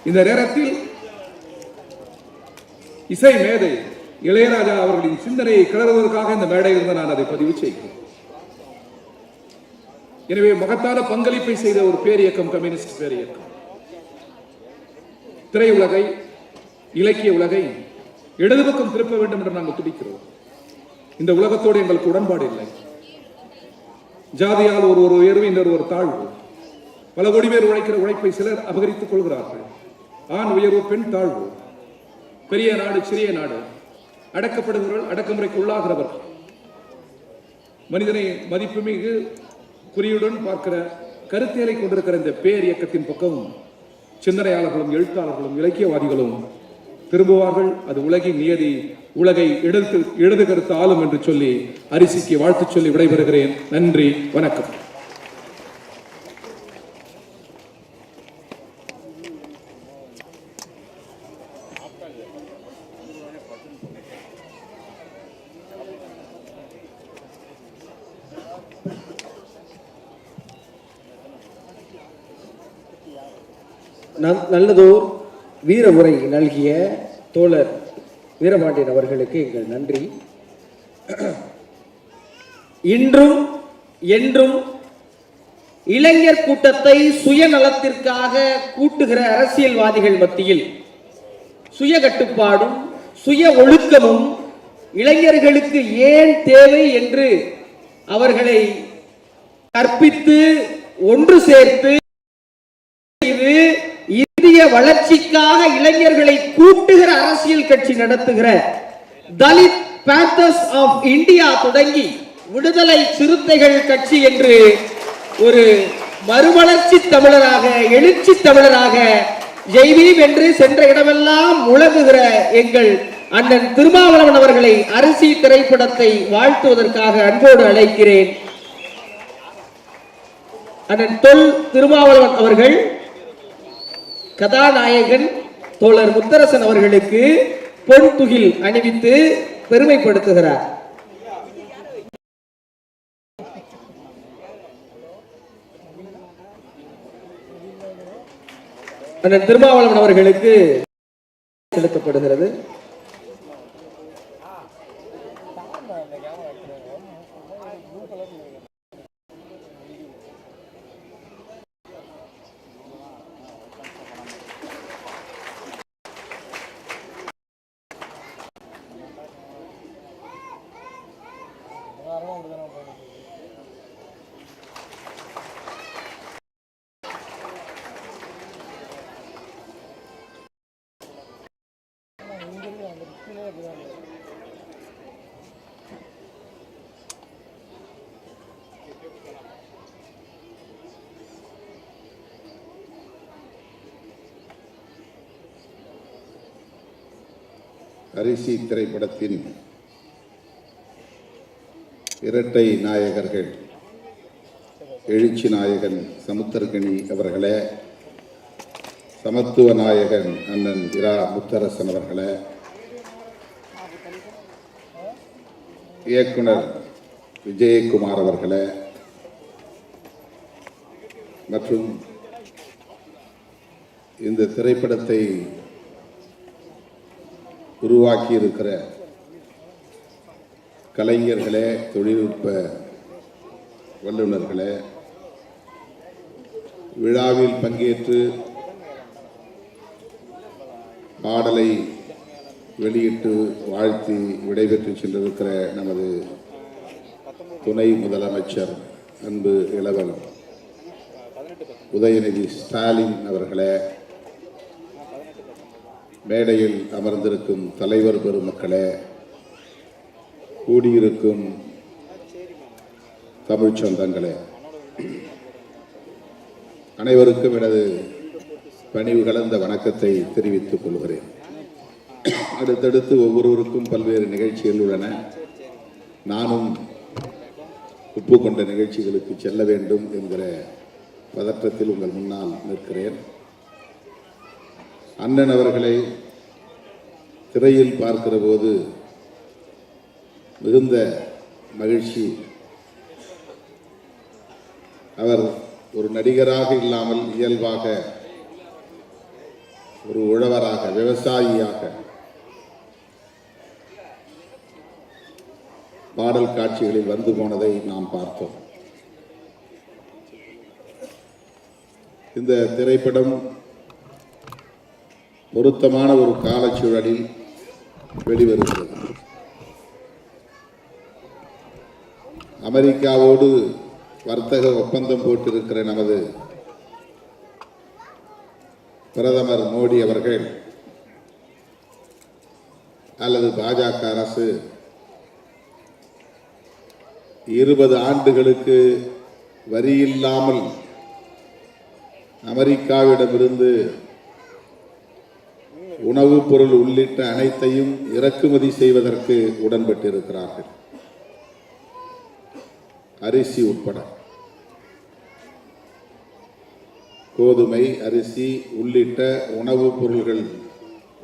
இந்த நேரத்தில் இசை மேதை இளையராஜா அவர்களின் சிந்தனையை கிளறுவதற்காக இந்த மேடையில் நான் அதை பதிவு செய்கிறேன். எனவே மகத்தான பங்களிப்பை செய்த ஒரு பேரியக்கம் கம்யூனிஸ்ட் பேரியக்கம். திரையுலகை, இலக்கிய உலகை இடது பக்கம் திருப்ப வேண்டும் என்று நாங்கள் துடிக்கிறோம். இந்த உலகத்தோடு எங்களுக்கு உடன்பாடு இல்லை. ஜாதியால் ஒரு உயர்வு, இன்னொரு ஒரு தாழ்வு. பல கோடி பேர் உழைக்கிற உழைப்பை சிலர் அபகரித்துக் கொள்கிறார்கள். ஆண் உயர்வு, பெண் தாழ்வு, பெரிய நாடு, சிறிய நாடு, அடக்கப்படுகிறவர்கள், அடக்குமுறைக்கு உள்ளாகிறவர்கள், மனிதனை மதிப்புமிகு குறியுடன் பார்க்கிற கருத்தியலை கொண்டிருக்கிற இந்த பேர் இயக்கத்தின் பக்கம் சிந்தனையாளர்களும் எழுத்தாளர்களும் இலக்கியவாதிகளும் திரும்புவார்கள். அது உலகின் நியதி. உலகை இடது கருத்து ஆளும் என்று சொல்லி அரிசிக்கு வாழ்த்து சொல்லி விடைபெறுகிறேன். நன்றி, வணக்கம். நல்லதோர் வீர உரை நல்கிய தோழர் வீரபாண்டியன் அவர்களுக்கு எங்கள் நன்றி. இன்றும் என்றும் இளைஞர் கூட்டத்தை சுயநலத்திற்காக கூட்டுகிற அரசியல்வாதிகள் மத்தியில் சுய கட்டுப்பாடும் சுய ஒழுக்கமும் இளைஞர்களுக்கு ஏன் தேவை என்று அவர்களை கற்பித்து ஒன்று சேர்த்து இது இந்திய வளர்ச்சிக்காக இளைஞர்களை கூட்டுகிற அரசியல் கட்சி நடத்துகிற தலித் பேந்தர்ஸ் ஆஃப் இந்தியா தொடங்கி விடுதலை சிறுத்தைகள் கட்சி என்று ஒரு மறுமலர்ச்சி தமிழராக, எழுச்சி தமிழராக ஜெய்பீம் என்று சென்ற இடமெல்லாம் முழங்குகிற எங்கள் அண்ணன் திருமாவளவன் அவர்களை அரிசி திரைப்படத்தை வாழ்த்துவதற்காக அன்போடு அழைக்கிறேன். அண்ணன் தொல் திருமாவளவன் அவர்கள் கதாநாயகன் தோழர் முத்தரசன் அவர்களுக்கு பொன் துகில் அணிவித்து பெருமைப்படுத்துகிறார். அண்ணன் திருமாவளவன் அவர்களுக்கு செலுத்தப்படுகிறது. அரிசி திரைப்படத்தின் இரட்டை நாயகர்கள் எழுச்சி நாயகன் சமுத்திரக்கனி அவர்களே, சமத்துவ நாயகன் அண்ணன் இரா முத்தரசன் அவர்களே, இயக்குனர் விஜயகுமார் அவர்களே மற்றும் இந்த திரைப்படத்தை உருவாக்கி இருக்கிற கலைஞர்களே, தொழில்நுட்ப வல்லுநர்களே, விழாவில் பங்கேற்று பாடலை வெளியிட்டு வாழ்த்தி விடைபெற்று சென்றிருக்கிற நமது துணை முதலமைச்சர் அன்பு இளவல் உதயநிதி ஸ்டாலின் அவர்களே, மேடையில் அமர்ந்திருக்கும் தலைவர் பெருமக்களே, கூடியிருக்கும் தமிழ் சொந்தங்களே, அனைவருக்கும் எனது பணிவு கலந்த வணக்கத்தை தெரிவித்துக் கொள்கிறேன். அடுத்தடுத்து ஒவ்வொருவருக்கும் பல்வேறு நிகழ்ச்சிகள் உள்ளன. நானும் ஒப்புக்கொண்ட நிகழ்ச்சிகளுக்கு செல்ல வேண்டும் என்கிற பதற்றத்தில் உங்கள் முன்னால் நிற்கிறேன். அண்ணன் அவர்களை திரையில் பார்க்கிற போது மிகுந்த மகிழ்ச்சி. அவர் ஒரு நடிகராக இல்லாமல் இயல்பாக ஒரு உழவராக, விவசாயியாக பாடல் காட்சிகளில் வந்து போனதை நாம் பார்த்தோம். இந்த திரைப்படம் பொருத்தமான ஒரு காலச்சூழலில் வெளிவருகிறது. அமெரிக்காவோடு வர்த்தக ஒப்பந்தம் போட்டிருக்கிற நமது பிரதமர் மோடி அவர்கள் அல்லது பாஜக அரசு 20 ஆண்டுகளுக்கு வரி இல்லாமல் அமெரிக்காவிடமிருந்து உணவுப் பொருள் உள்ளிட்ட அனைத்தையும் இறக்குமதி செய்வதற்கு உடன்பட்டிருக்கிறார்கள். அரிசி உட்பட, கோதுமை, அரிசி உள்ளிட்ட உணவுப் பொருள்கள்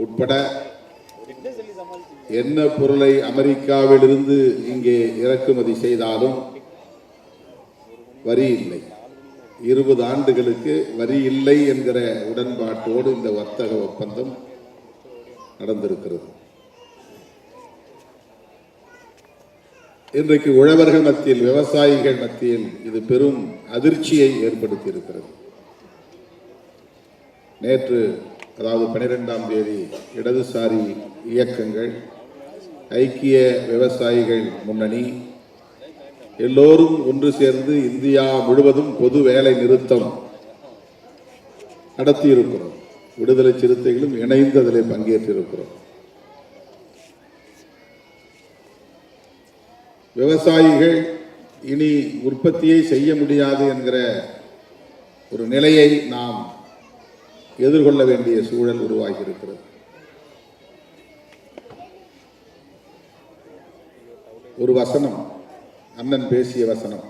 உட்பட என்ன பொருளை அமெரிக்காவிலிருந்து இங்கே இறக்குமதி செய்தாலும் வரி இல்லை. 20 ஆண்டுகளுக்கு வரி இல்லை என்கிற உடன்பாட்டோடு இந்த வர்த்தக ஒப்பந்தம் நடந்திருக்கிறது. இன்றைக்கு உழவர்கள் மத்தியில், விவசாயிகள் மத்தியில் இது பெரும் அதிர்ச்சியை ஏற்படுத்தி இருக்கிறது. நேற்று, அதாவது 12ஆம் தேதி, இடதுசாரி இயக்கங்கள், ஐக்கிய விவசாயிகள் முன்னணி எல்லோரும் ஒன்று சேர்ந்து இந்தியா முழுவதும் பொது வேலை நிறுத்தம் நடத்தியிருக்கிறோம். விடுதலை சிறுத்தைகளும் இணைந்து அதில் பங்கேற்றிருக்கிறோம். விவசாயிகள் இனி உற்பத்தியை செய்ய முடியாது என்கிற ஒரு நிலையை நாம் எதிர்கொள்ள வேண்டிய சூழல் உருவாகி இருக்கிறது. ஒரு வசனம், அண்ணன் பேசிய வசனம்,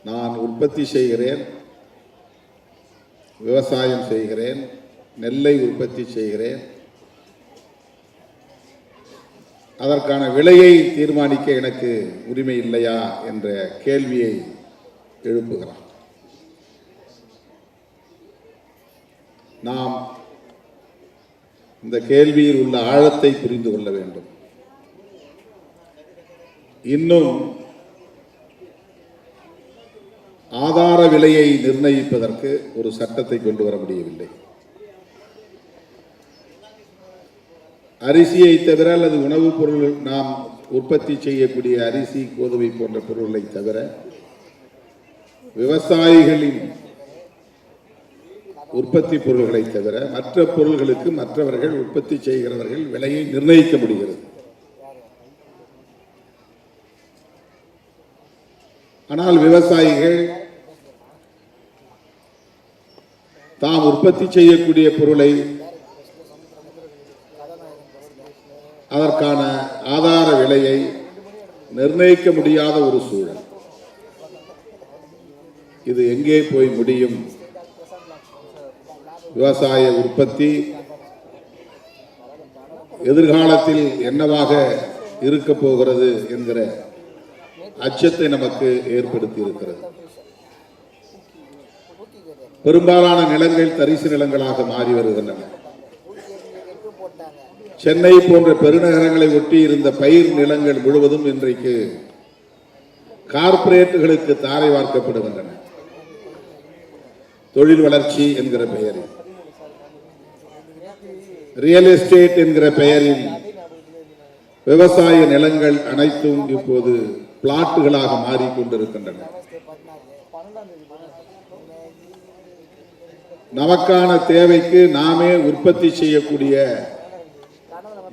நான் உற்பத்தி செய்கிறேன், விவசாயம் செய்கிறேன், நெல்லை உற்பத்தி செய்கிறேன், அதற்கான விலையை தீர்மானிக்க எனக்கு உரிமை இல்லையா என்ற கேள்வியை எழுப்புகிறார். நாம் இந்த கேள்வியில் உள்ள ஆழத்தை புரிந்து கொள்ள வேண்டும். இன்னும் ஆதார விலையை நிர்ணயிப்பதற்கு ஒரு சட்டத்தை கொண்டு வர முடியவில்லை. அரிசியை தவிர அல்லது உணவுப் பொருள், நாம் உற்பத்தி செய்யக்கூடிய அரிசி, கோதுமை போன்ற பொருட்களை தவிர விவசாயிகளின் உற்பத்தி பொருள்களை தவிர மற்ற பொருள்களுக்கு மற்றவர்கள், உற்பத்தி செய்கிறவர்கள் விலையை நிர்ணயிக்க முடிகிறது. ஆனால் விவசாயிகள் தாம் உற்பத்தி செய்யக்கூடிய பொருளை, அதற்கான ஆதார விலையை நிர்ணயிக்க முடியாத ஒரு சூழல். இது எங்கே போய் முடியும்? விவசாய உற்பத்தி எதிர்காலத்தில் என்னவாக இருக்க போகிறது என்கிற அச்சத்தை நமக்கு ஏற்படுத்தி இருக்கிறது. பெரும்பாலான நிலங்கள் தரிசு நிலங்களாக மாறி வருகின்றன. சென்னை போன்ற பெருநகரங்களை ஒட்டி இருந்த பயிர் நிலங்கள் முழுவதும் இன்றைக்கு கார்ப்பரேட்டுகளுக்கு தாரை வார்க்கப்படுகின்றன. தொழில் வளர்ச்சி என்கிற பெயரில், ரியல் எஸ்டேட் என்கிற பெயரில் விவசாய நிலங்கள் அனைத்தும் இப்போது பிளாட்டுகளாக மாறிக்கொண்டிருக்கின்றன. நமக்கான தேவைக்கு நாமே உற்பத்தி செய்யக்கூடிய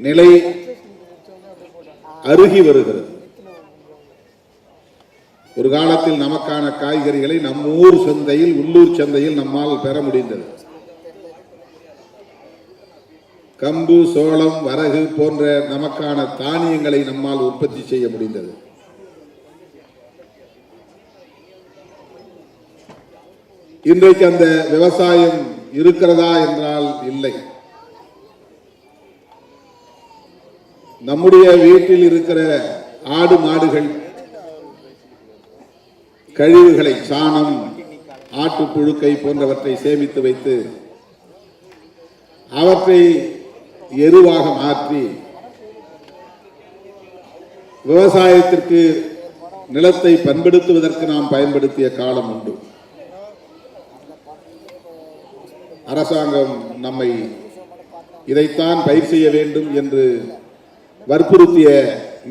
நிலை அருகி வருகிறது. ஒரு காலத்தில் நமக்கான காய்கறிகளை நம்ம ஊர் சந்தையில், உள்ளூர் சந்தையில் நம்மால் பெற முடிந்தது. கம்பு, சோளம், வரகு போன்ற நமக்கான தானியங்களை நம்மால் உற்பத்தி செய்ய முடிந்தது. இன்றைக்கு அந்த விவசாயம் இருக்கிறதா என்றால் இல்லை. நம்முடைய வீட்டில் இருக்கிற ஆடு மாடுகள் கழிவுகளை, சாணம், ஆட்டு புழுக்கை போன்றவற்றை சேமித்து வைத்து அவற்றை எருவாக மாற்றி விவசாயத்திற்கு நிலத்தை பண்படுத்துவதற்கு நாம் பயன்படுத்திய காலம் உண்டு. அரசாங்கம் நம்மை இதைத்தான் பயிர் செய்ய வேண்டும் என்று வற்புறுத்திய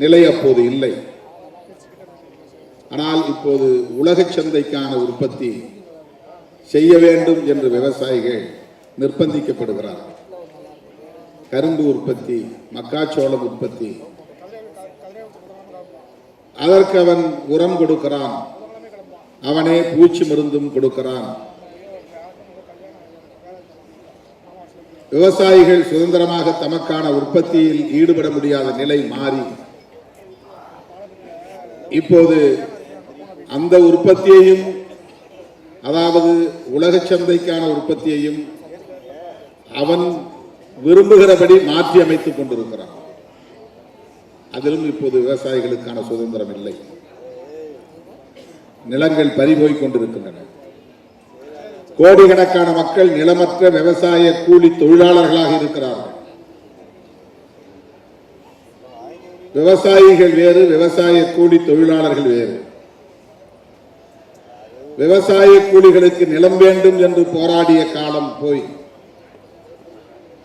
நிலை அப்போது இல்லை. ஆனால் இப்போது உலக சந்தைக்கான உற்பத்தி செய்ய வேண்டும் என்று விவசாயிகள் நிர்பந்திக்கப்படுகிறார்கள். கரும்பு உற்பத்தி, மக்காச்சோளம் உற்பத்தி, அதற்கு அவன் உரம் கொடுக்கிறான், அவனே பூச்சி மருந்தும் கொடுக்கிறான். விவசாயிகள் சுதந்திரமாக தமக்கான உற்பத்தியில் ஈடுபட முடியாத நிலை மாறி இப்போது அந்த உற்பத்தியையும், அதாவது உலக சந்தைக்கான உற்பத்தியையும் அவன் விரும்புகிறபடி மாற்றி அமைத்துக் கொண்டிருக்கிறான். அதிலும் இப்போது விவசாயிகளுக்கான சுதந்திரம் இல்லை. நிலங்கள் பறிபோய் கொண்டிருக்கின்றன. கோடிக்கணக்கான மக்கள் நிலமற்ற விவசாய கூலி தொழிலாளர்களாக இருக்கிறார்கள். விவசாயிகள் வேறு, விவசாய கூலி தொழிலாளர்கள் வேறு. விவசாய கூலிகளுக்கு நிலம் வேண்டும் என்று போராடிய காலம் போய்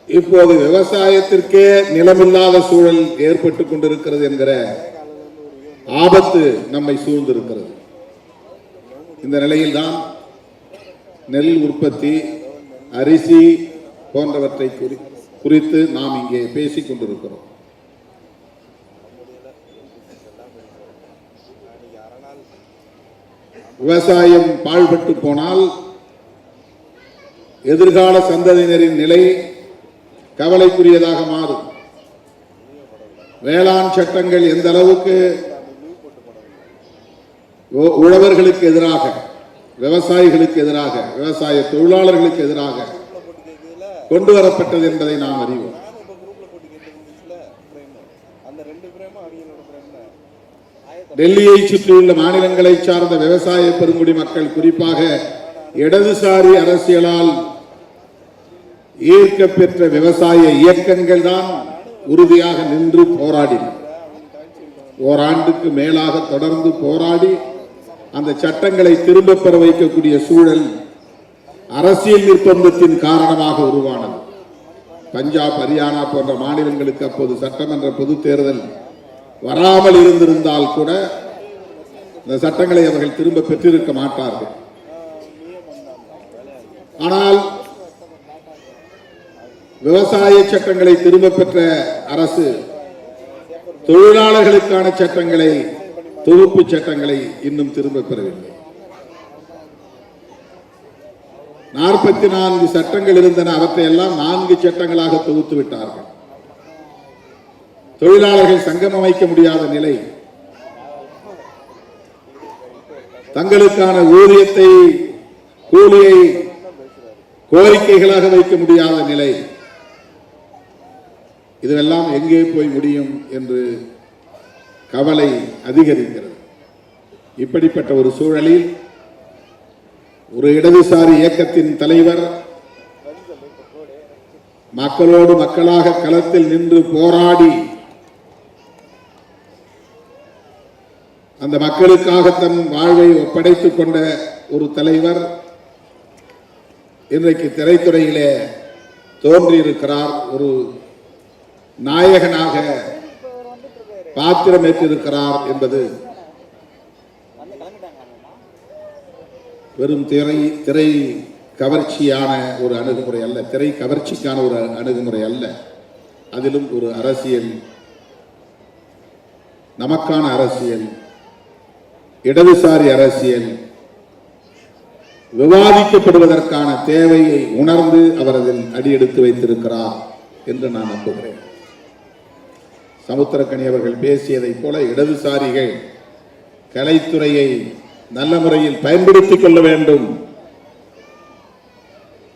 இப்போது விவசாயத்திற்கே நிலமில்லாத சூழல் ஏற்பட்டுக் கொண்டிருக்கிறது என்கிற ஆபத்து நம்மை சூழ்ந்திருக்கிறது. இந்த நிலையில்தான் நெல் உற்பத்தி, அரிசி போன்றவற்றை குறித்து நாம் இங்கே பேசிக் கொண்டிருக்கிறோம். விவசாயம் பாழ்பட்டு போனால் எதிர்கால சந்ததியினரின் நிலை கவலைக்குரியதாக மாறும். வேளாண் சட்டங்கள் எந்த அளவுக்கு உழவர்களுக்கு எதிராக, விவசாயிகளுக்கு எதிராக, விவசாய தொழிலாளர்களுக்கு எதிராக கொண்டு வரப்பட்டது என்பதை நாம் அறிவோம். டெல்லியை சுற்றியுள்ள மாநிலங்களை சார்ந்த விவசாய பெருங்குடி மக்கள், குறிப்பாக இடதுசாரி அரசியலால் ஈர்க்க பெற்ற விவசாய இயக்கங்கள் தான் உறுதியாக நின்று போராடின. ஓராண்டுக்கு மேலாக தொடர்ந்து போராடி அந்த சட்டங்களை திரும்ப பெற வைக்கக்கூடிய சூழல் அரசியல் நிர்பந்தத்தின் காரணமாக உருவானது. பஞ்சாப், ஹரியானா போன்ற மாநிலங்களுக்கு அப்போது சட்டமன்ற பொது தேர்தல் வராமல் இருந்திருந்தால் கூட இந்த சட்டங்களை அவர்கள் திரும்ப பெற்றிருக்க மாட்டார்கள். ஆனால் விவசாய சட்டங்களை திரும்ப பெற்ற அரசு தொழிலாளர்களுக்கான சட்டங்களை, தொகுப்பு சட்டங்களை இன்னும் திரும்ப பெறவில்லை. 44 சட்டங்கள் இருந்தன, அவற்றை எல்லாம் 4 சட்டங்களாக தொகுத்து விட்டார்கள். தொழிலாளர்கள் சங்கம் அமைக்க முடியாத நிலை, தங்களுக்கான ஊதியத்தை, கூலியை கோரிக்கைகளாக வைக்க முடியாத நிலை, இதுவெல்லாம் எங்கே போய் முடியும் என்று கவலை அதிகரிக்கிறது. இப்படிப்பட்ட ஒரு சூழலில் ஒரு இடதுசாரி இயக்கத்தின் தலைவர் மக்களோடு மக்களாக களத்தில் நின்று போராடி அந்த மக்களுக்காக தன் வாழ்வை ஒப்படைத்துக் கொண்ட ஒரு தலைவர் இன்றைக்கு திரைத்துறையிலே தோன்றியிருக்கிறார். ஒரு நாயகனாக பாத்திரமேற்றிருக்கிறார் என்பது வெறும் திரை கவர்ச்சியான ஒரு அணுகுமுறை அல்ல, திரை கவர்ச்சிக்கான ஒரு அணுகுமுறை அல்ல. அதிலும் ஒரு அரசியல், நமக்கான அரசியல், இடதுசாரி அரசியல் விவாதிக்கப்படுவதற்கான தேவையை உணர்ந்து அவர் அதில் அடியெடுத்து வைத்திருக்கிறார் என்று நான் நம்புகிறேன். சமுத்திரக்கனி அவர்கள் பேசியதைப் போல இடதுசாரிகள் கலைத்துறையை நல்ல முறையில் பயன்படுத்திக் கொள்ள வேண்டும்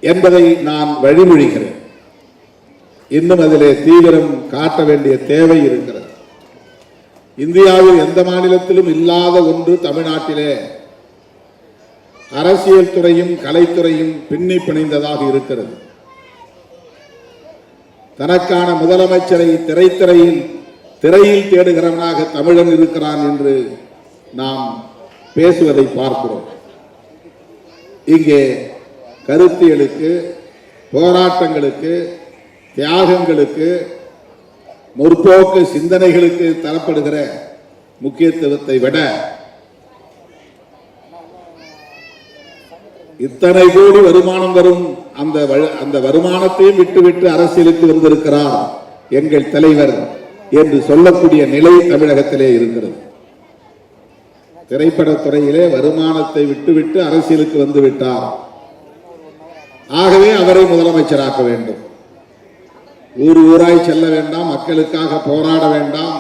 என்பதை நான் வழிமொழிகிறேன். இன்னும் அதிலே தீவிரம் காட்ட வேண்டிய தேவை இருக்கிறது. இந்தியாவில் எந்த மாநிலத்திலும் இல்லாத ஒன்று தமிழ்நாட்டிலே அரசியல் துறையும் கலைத்துறையும் பின்னி பிணைந்ததாக இருக்கிறது. தனக்கான முதலமைச்சரை திரையில் தேடுகிறவனாக தமிழன் இருக்கிறான் என்று நாம் பேசுவதை பார்க்கிறோம். இங்கே கருத்தியலுக்கு, போராட்டங்களுக்கு, தியாகங்களுக்கு, முற்போக்கு சிந்தனைகளுக்கு தரப்படுகிற முக்கியத்துவத்தை விட இத்தனை கோடி வருமானம் வரும் அந்த வருமானத்தையும் விட்டுவிட்டு அரசியலுக்கு வந்திருக்கிறார் எங்கள் தலைவர் என்று சொல்லக்கூடிய நிலை தமிழகத்திலே இருக்கிறது. திரைப்படத்துறையிலே வருமானத்தை விட்டுவிட்டு அரசியலுக்கு வந்து விட்டார். ஆகவே அவரை முதலமைச்சராக்க வேண்டும். ஊர் ஊராய் செல்ல வேண்டாம், மக்களுக்காக போராட வேண்டாம்,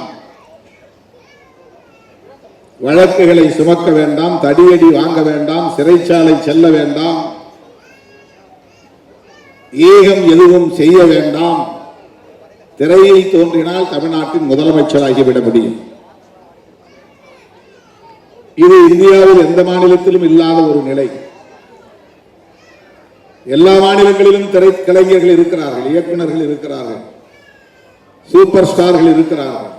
வழக்குகளை சுமக்க வேண்டாம், தடியடி வாங்க வேண்டாம், சிறைச்சாலை செல்ல வேண்டாம், ஏகம் எதுவும் செய்ய வேண்டாம். திரையில் தோன்றினால் தமிழ்நாட்டின் முதலமைச்சராகிவிட முடியும். இது இந்தியாவில் எந்த மாநிலத்திலும் இல்லாத ஒரு நிலை. எல்லா மாநிலங்களிலும் திரைக்கலைஞர்கள் இருக்கிறார்கள், இயக்குநர்கள் இருக்கிறார்கள், சூப்பர் ஸ்டார்கள் இருக்கிறார்கள்.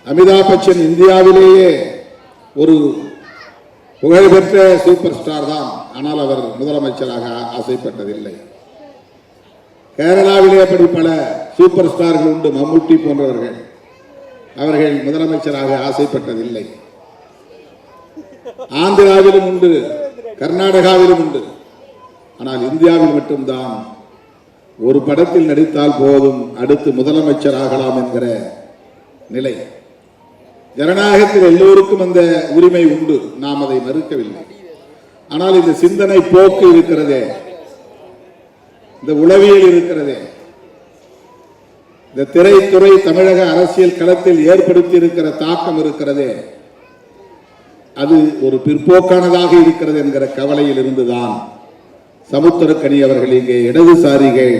அமிதாப் பச்சன் இந்தியாவிலேயே ஒரு புகழ்பெற்ற சூப்பர் ஸ்டார் தான். ஆனால் அவர் முதலமைச்சராக ஆசைப்பட்டதில்லை. கேரளாவிலே அப்படி பல சூப்பர் ஸ்டார்கள் உண்டு, மம்முட்டி போன்றவர்கள். அவர்கள் முதலமைச்சராக ஆசைப்பட்டதில்லை. ஆந்திராவிலும் உண்டு, கர்நாடகாவிலும் உண்டு. ஆனால் இந்தியாவில் மட்டும்தான் ஒரு படத்தில் நடித்தால் போதும் அடுத்து முதலமைச்சராகலாம் என்கிற நிலை. ஜனநாயகத்தில் எல்லோருக்கும் அந்த உரிமை உண்டு, நாம் அதை மறுக்கவில்லை. ஆனால் இந்த சிந்தனை போக்கு இருக்கிறதே, இந்த உளவியல் இருக்கிறதே, இந்த திரைத்துறை தமிழக அரசியல் களத்தில் ஏற்படுத்தி இருக்கிற தாக்கம் இருக்கிறதே, அது ஒரு பிற்போக்கானதாக இருக்கிறது என்கிற கவலையில் இருந்துதான் சமுத்திரக்கனி அவர்கள் இங்கே இடதுசாரிகள்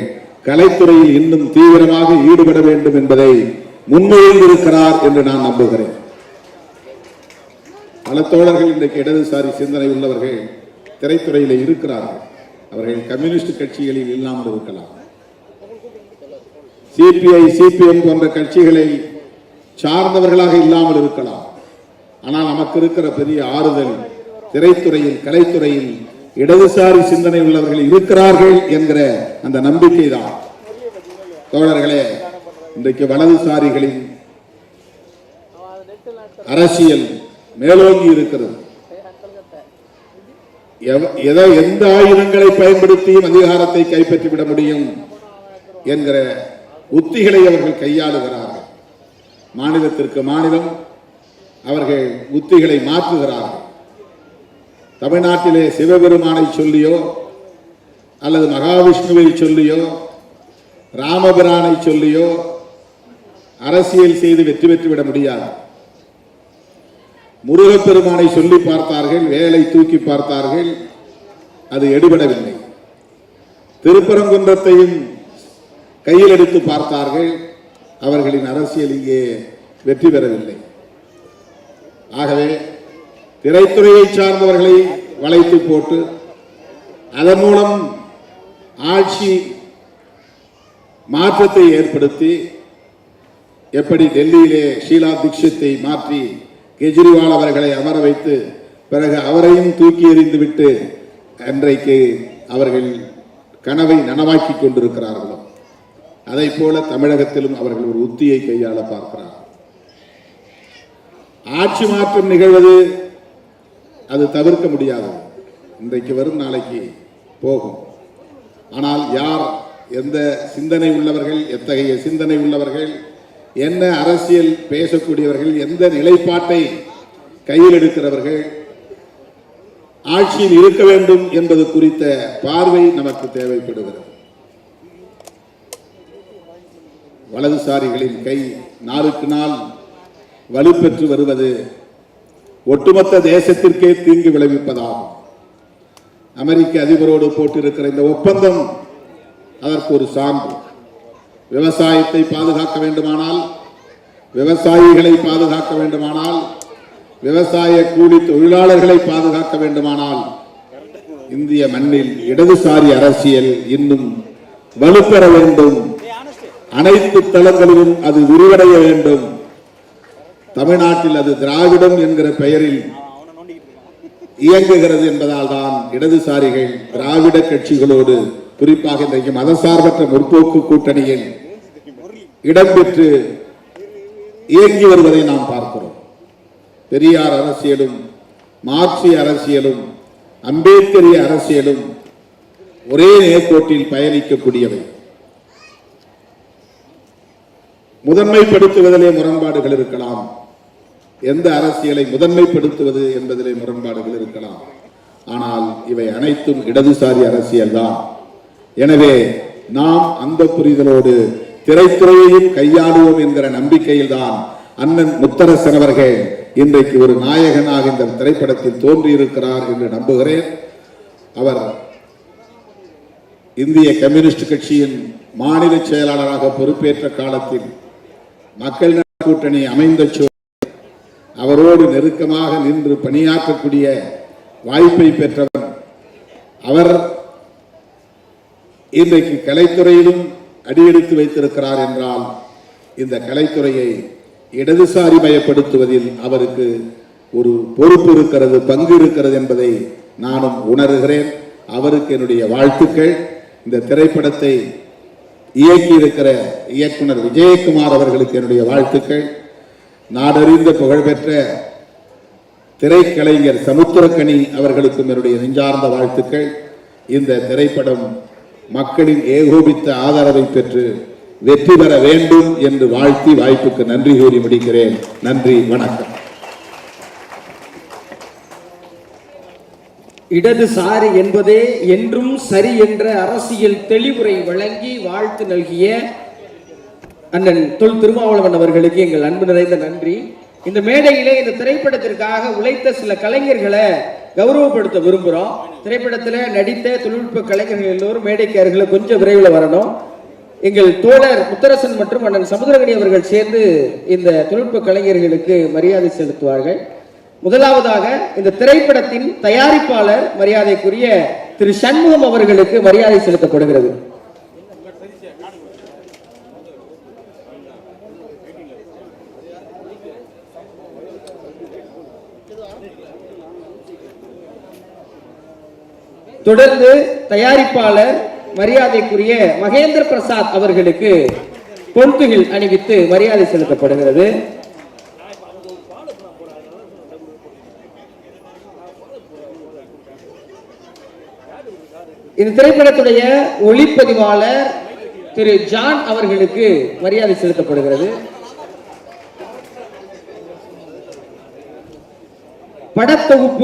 கலைத்துறையில் இன்னும் தீவிரமாக ஈடுபட வேண்டும் என்பதை முன்மொழிந்திருக்கிறார் என்று நான் நம்புகிறேன். பல தோழர்கள் இன்றைக்கு இடதுசாரி சிந்தனை உள்ளவர்கள் திரைத்துறையில் இருக்கிறார்கள். அவர்கள் கம்யூனிஸ்ட் கட்சிகளில் இல்லாமல் இருக்கலாம், சிபிஐ சிபிஎம் போன்ற கட்சிகளை சார்ந்தவர்களாக இல்லாமல் இருக்கலாம். ஆனால் நமக்கு இருக்கிற பெரிய ஆறுதல் திரைத்துறையில் கலைத்துறையில் இடதுசாரி சிந்தனை உள்ளவர்கள் இருக்கிறார்கள் என்கிற அந்த நம்பிக்கை தான். தோழர்களே, இன்றைக்கு வலதுசாரிகளின் அரசியல் மேலோங்கி இருக்கிறது. எந்த ஆயுதங்களை பயன்படுத்தியும் அதிகாரத்தை கைப்பற்றிவிட முடியும் என்கிற உத்திகளை அவர்கள் கையாளுகிறார்கள். மாநிலத்திற்கு மாநிலம் அவர்கள் உத்திகளை மாற்றுகிறார்கள். தமிழ்நாட்டிலே சிவபெருமானை சொல்லியோ அல்லது மகாவிஷ்ணுவை சொல்லியோ ராமபிரானை சொல்லியோ அரசியல் செய்து வெற்றி பெற்றுவிட முடியாது. முருகப்பெருமானை சொல்லி பார்த்தார்கள், வேலை தூக்கி பார்த்தார்கள், அது எடுபடவில்லை. திருப்பரங்குன்றத்தையும் கையில் எடுத்து பார்த்தார்கள், அவர்களின் அரசியல் இங்கே வெற்றி பெறவில்லை. ஆகவே திரைத்துறையை சார்ந்தவர்களை வளைத்து போட்டு அதன் மூலம் ஆட்சி மாற்றத்தை ஏற்படுத்தி, எப்படி டெல்லியிலே ஷீலா தீட்சித்தை மாற்றி கெஜ்ரிவால் அவர்களை அமர வைத்து பிறகு அவரையும் தூக்கி எறிந்துவிட்டு அன்றைக்கு அவர்கள் கனவை நனவாக்கி கொண்டிருக்கிறார்களோ அதை போல தமிழகத்திலும் அவர்கள் ஒரு உத்தியை கையாள பார்க்கிறார்கள். ஆட்சி மாற்றம் நிகழ்வது அது தவிர்க்க முடியாது. இன்றைக்கு வரும், நாளைக்கு போகும். ஆனால் யார், எந்த சிந்தனை உள்ளவர்கள், எத்தகைய சிந்தனை உள்ளவர்கள், என்ன அரசியல் பேசக்கூடியவர்கள், எந்த நிலைப்பாட்டை கையில் எடுக்கிறவர்கள் ஆட்சியில் இருக்க வேண்டும் என்பது குறித்த பார்வை நமக்கு தேவைப்படுகிறது. வலதுசாரிகளின் கை நாளுக்கு நாள் வலுப்பெற்று வருவது ஒட்டுமொத்த தேசத்திற்கே தீங்கு விளைவிப்பதாகும். அமெரிக்க அதிபரோடு போட்டிருக்கிற இந்த ஒப்பந்தம் அதற்கு ஒரு சான்று. விவசாயத்தை பாதுகாக்க வேண்டுமானால், விவசாயிகளை பாதுகாக்க வேண்டுமானால், விவசாய கூலி தொழிலாளர்களை பாதுகாக்க வேண்டுமானால் இந்திய மண்ணில் இடதுசாரி அரசியல் இன்னும் வலுப்பெற வேண்டும். அனைத்து தளங்களிலும் அது விரிவடைய வேண்டும். தமிழ்நாட்டில் அது திராவிடம் என்கிற பெயரில் இயங்குகிறது என்பதால் தான் இடதுசாரிகள் திராவிட கட்சிகளோடு, குறிப்பாக இன்றைக்கு மதசார்பற்ற முற்போக்கு கூட்டணியில் இடம்பெற்று இயங்கி வருவதை நாம் பார்க்கிறோம். பெரியார் அரசியலும், மார்க்சிய அரசியலும், அம்பேத்கரிய அரசியலும் ஒரே நேர்கோட்டில் பயணிக்கக்கூடியவை. முதன்மைப்படுத்துவதிலே முரண்பாடுகள் இருக்கலாம். எந்த அரசியலை முதன்மைப்படுத்துவது என்பதிலே முரண்பாடுகள் இருக்கலாம். ஆனால் இவை அனைத்தும் இடதுசாரி அரசியல் தான். எனவே நாம் அந்த புரிதலோடு திரைத்துறையையும் கையாளுவோம் என்கிற நம்பிக்கையில் தான் அண்ணன் முத்தரசன் அவர்கள் இன்றைக்கு ஒரு நாயகனாக இந்த திரைப்படத்தில் தோன்றியிருக்கிறார் என்று நம்புகிறேன். அவர் இந்திய கம்யூனிஸ்ட் கட்சியின் மாநில செயலாளராக பொறுப்பேற்ற காலத்தில் மக்கள் நல கூட்டணி அமைந்த அவரோடு நெருக்கமாக நின்று பணியாற்றக்கூடிய வாய்ப்பை பெற்றவர். அவர் இன்றைக்கு கலைத்துறையிலும் அடியெடுத்து வைத்திருக்கிறார் என்றால் இந்த கலைத்துறையை இடதுசாரி மயப்படுத்துவதில் அவருக்கு ஒரு பொறுப்பு இருக்கிறது, பங்கு இருக்கிறது என்பதை நானும் உணர்கிறேன். அவருக்கு என்னுடைய வாழ்த்துக்கள். இந்த திரைப்படத்தை இயக்கி இருக்கிற இயக்குனர் விஜயகுமார் அவர்களுக்கு என்னுடைய வாழ்த்துக்கள். நாடறிந்த புகழ்பெற்ற திரைக்கலைஞர் சமுத்திரக்கனி அவர்களுக்கும் என்னுடைய நெஞ்சார்ந்த வாழ்த்துக்கள். இந்த திரைப்படம் மக்களின் ஏகோபித்த ஆதரவை பெற்று வெற்றி பெற வேண்டும் என்று வாழ்த்தி வாய்ப்புக்கு நன்றி கூறி முடிக்கிறேன். நன்றி, வணக்கம். இடதுசாரி என்பதே என்றும் சரி என்ற அரசியல் தெளிவுரை வழங்கி வாழ்த்து நல்கிய அண்ணன் தொல் திருமாவளவன் அவர்களுக்கு எங்கள் அன்பு நிறைந்த நன்றி. இந்த மேடையிலே இந்த திரைப்படத்திற்காக உழைத்த சில கலைஞர்களை கௌரவப்படுத்த விரும்புகிறோம். திரைப்படத்தில் நடித்த தொழில்நுட்ப கலைஞர்கள் எல்லோரும் மேடைக்கு அருகில கொஞ்சம் விரைவில் வரணும். எங்கள் தோழர் முத்தரசன் மற்றும் அண்ணன் சமுத்திரகனி அவர்கள் சேர்ந்து இந்த தொழில்நுட்ப கலைஞர்களுக்கு மரியாதை செலுத்துவார்கள். முதலாவதாக இந்த திரைப்படத்தின் தயாரிப்பாளர் மரியாதைக்குரிய திரு சண்முகம் அவர்களுக்கு மரியாதை செலுத்தப்படுகிறது. தொடர்ந்து தயாரிப்பாளர் மரியாதைக்குரிய மகேந்திர பிரசாத் அவர்களுக்கு பொன்துகில் அணிவித்து மரியாதை செலுத்தப்படுகிறது. இந்த திரைப்படத்துடைய ஒளிப்பதிவாளர் திரு ஜான் அவர்களுக்கு மரியாதை செலுத்தப்படுகிறது. படத்தொகுப்பு